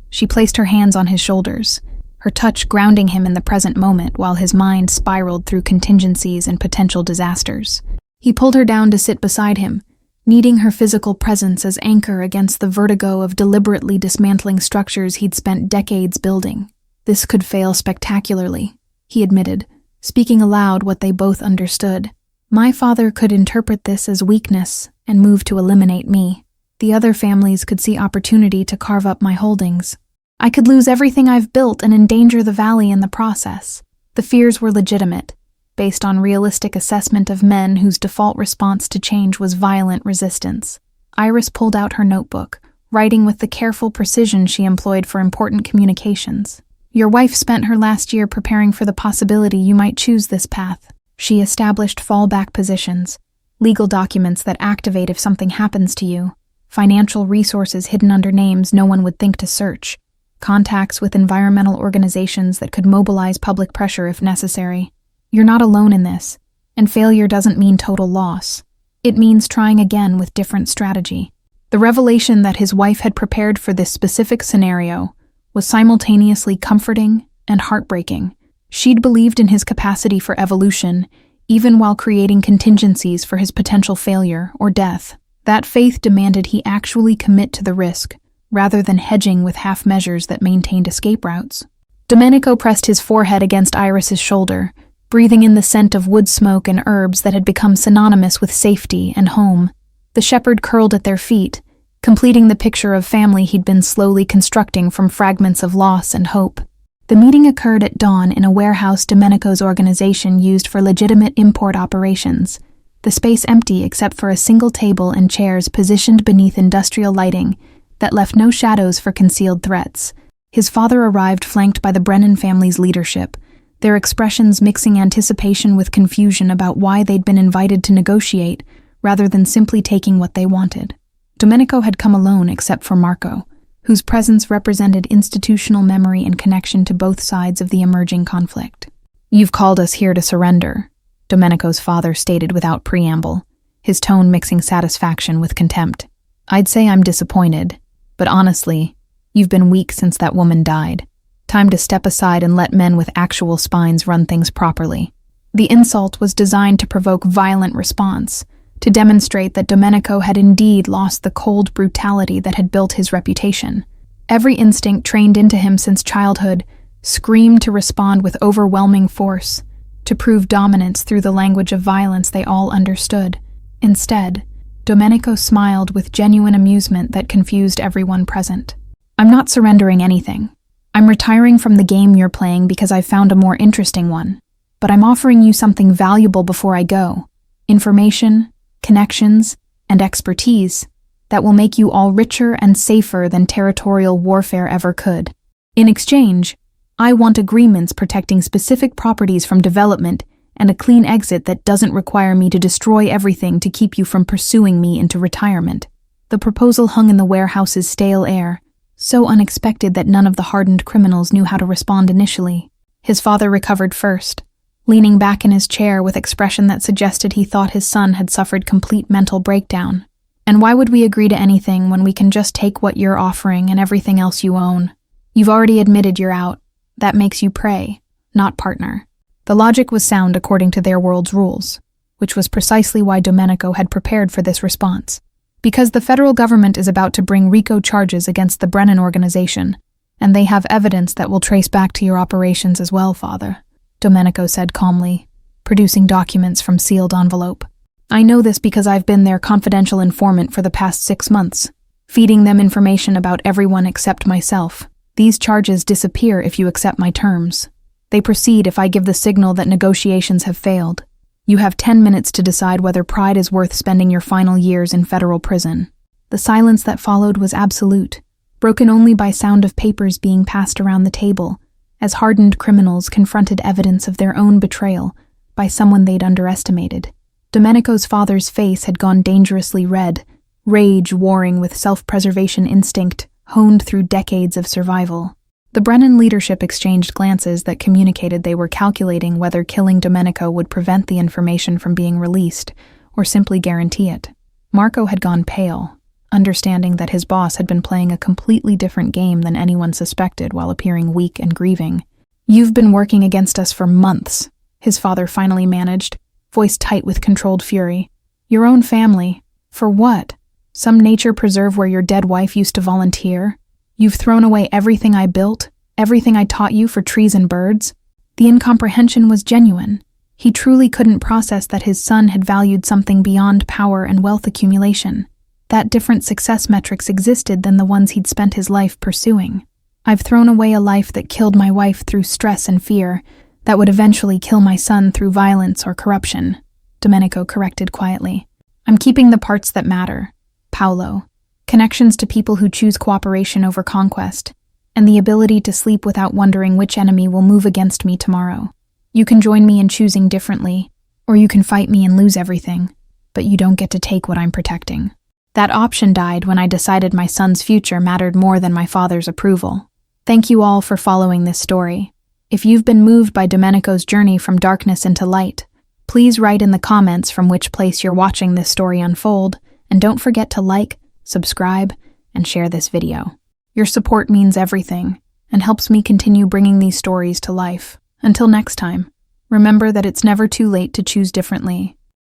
She placed her hands on his shoulders, her touch grounding him in the present moment while his mind spiraled through contingencies and potential disasters. He pulled her down to sit beside him, needing her physical presence as anchor against the vertigo of deliberately dismantling structures he'd spent decades building. This could fail spectacularly, he admitted, speaking aloud what they both understood. My father could interpret this as weakness and move to eliminate me. The other families could see opportunity to carve up my holdings. I could lose everything I've built and endanger the valley in the process. The fears were legitimate, based on realistic assessment of men whose default response to change was violent resistance. Iris pulled out her notebook, writing with the careful precision she employed for important communications. Your wife spent her last year preparing for the possibility you might choose this path. She established fallback positions, legal documents that activate if something happens to you, financial resources hidden under names no one would think to search, contacts with environmental organizations that could mobilize public pressure if necessary. You're not alone in this, and failure doesn't mean total loss. It means trying again with different strategy. The revelation that his wife had prepared for this specific scenario was simultaneously comforting and heartbreaking. She'd believed in his capacity for evolution, even while creating contingencies for his potential failure or death. That faith demanded he actually commit to the risk, rather than hedging with half measures that maintained escape routes. Domenico pressed his forehead against Iris's shoulder, breathing in the scent of wood smoke and herbs that had become synonymous with safety and home. The shepherd curled at their feet, completing the picture of family he'd been slowly constructing from fragments of loss and hope. The meeting occurred at dawn in a warehouse Domenico's organization used for legitimate import operations, the space empty except for a single table and chairs positioned beneath industrial lighting that left no shadows for concealed threats. His father arrived flanked by the Brennan family's leadership, their expressions mixing anticipation with confusion about why they'd been invited to negotiate rather than simply taking what they wanted. Domenico had come alone except for Marco, whose presence represented institutional memory and connection to both sides of the emerging conflict. You've called us here to surrender, Domenico's father stated without preamble, his tone mixing satisfaction with contempt. I'd say I'm disappointed, but honestly, you've been weak since that woman died. Time to step aside and let men with actual spines run things properly. The insult was designed to provoke violent response, to demonstrate that Domenico had indeed lost the cold brutality that had built his reputation. Every instinct trained into him since childhood screamed to respond with overwhelming force, to prove dominance through the language of violence they all understood. Instead, Domenico smiled with genuine amusement that confused everyone present. I'm not surrendering anything. I'm retiring from the game you're playing because I've found a more interesting one. But I'm offering you something valuable before I go. Information, connections, and expertise that will make you all richer and safer than territorial warfare ever could. In exchange, I want agreements protecting specific properties from development and a clean exit that doesn't require me to destroy everything to keep you from pursuing me into retirement. The proposal hung in the warehouse's stale air, so unexpected that none of the hardened criminals knew how to respond initially. His father recovered first, leaning back in his chair with expression that suggested he thought his son had suffered complete mental breakdown. And why would we agree to anything when we can just take what you're offering and everything else you own? You've already admitted you're out. That makes you prey, not partner. The logic was sound according to their world's rules, which was precisely why Domenico had prepared for this response. Because the federal government is about to bring RICO charges against the Brennan organization, and they have evidence that will trace back to your operations as well, Father, Domenico said calmly, producing documents from sealed envelope. I know this because I've been their confidential informant for the past 6 months, feeding them information about everyone except myself. These charges disappear if you accept my terms. They proceed if I give the signal that negotiations have failed. You have 10 minutes to decide whether pride is worth spending your final years in federal prison. The silence that followed was absolute, broken only by sound of papers being passed around the table, as hardened criminals confronted evidence of their own betrayal by someone they'd underestimated. Domenico's father's face had gone dangerously red, rage warring with self-preservation instinct honed through decades of survival. The Brennan leadership exchanged glances that communicated they were calculating whether killing Domenico would prevent the information from being released or simply guarantee it. Marco had gone pale, understanding that his boss had been playing a completely different game than anyone suspected while appearing weak and grieving. "You've been working against us for months," his father finally managed, voice tight with controlled fury. "Your own family. For what? Some nature preserve where your dead wife used to volunteer? You've thrown away everything I built, everything I taught you for trees and birds?" The incomprehension was genuine. He truly couldn't process that his son had valued something beyond power and wealth accumulation, that different success metrics existed than the ones he'd spent his life pursuing. "I've thrown away a life that killed my wife through stress and fear, that would eventually kill my son through violence or corruption," Domenico corrected quietly. "I'm keeping the parts that matter. Paolo, connections to people who choose cooperation over conquest, and the ability to sleep without wondering which enemy will move against me tomorrow. You can join me in choosing differently, or you can fight me and lose everything, but you don't get to take what I'm protecting." That option died when I decided my son's future mattered more than my father's approval. Thank you all for following this story. If you've been moved by Domenico's journey from darkness into light, please write in the comments from which place you're watching this story unfold, and don't forget to like, subscribe, and share this video. Your support means everything, and helps me continue bringing these stories to life. Until next time, remember that it's never too late to choose differently.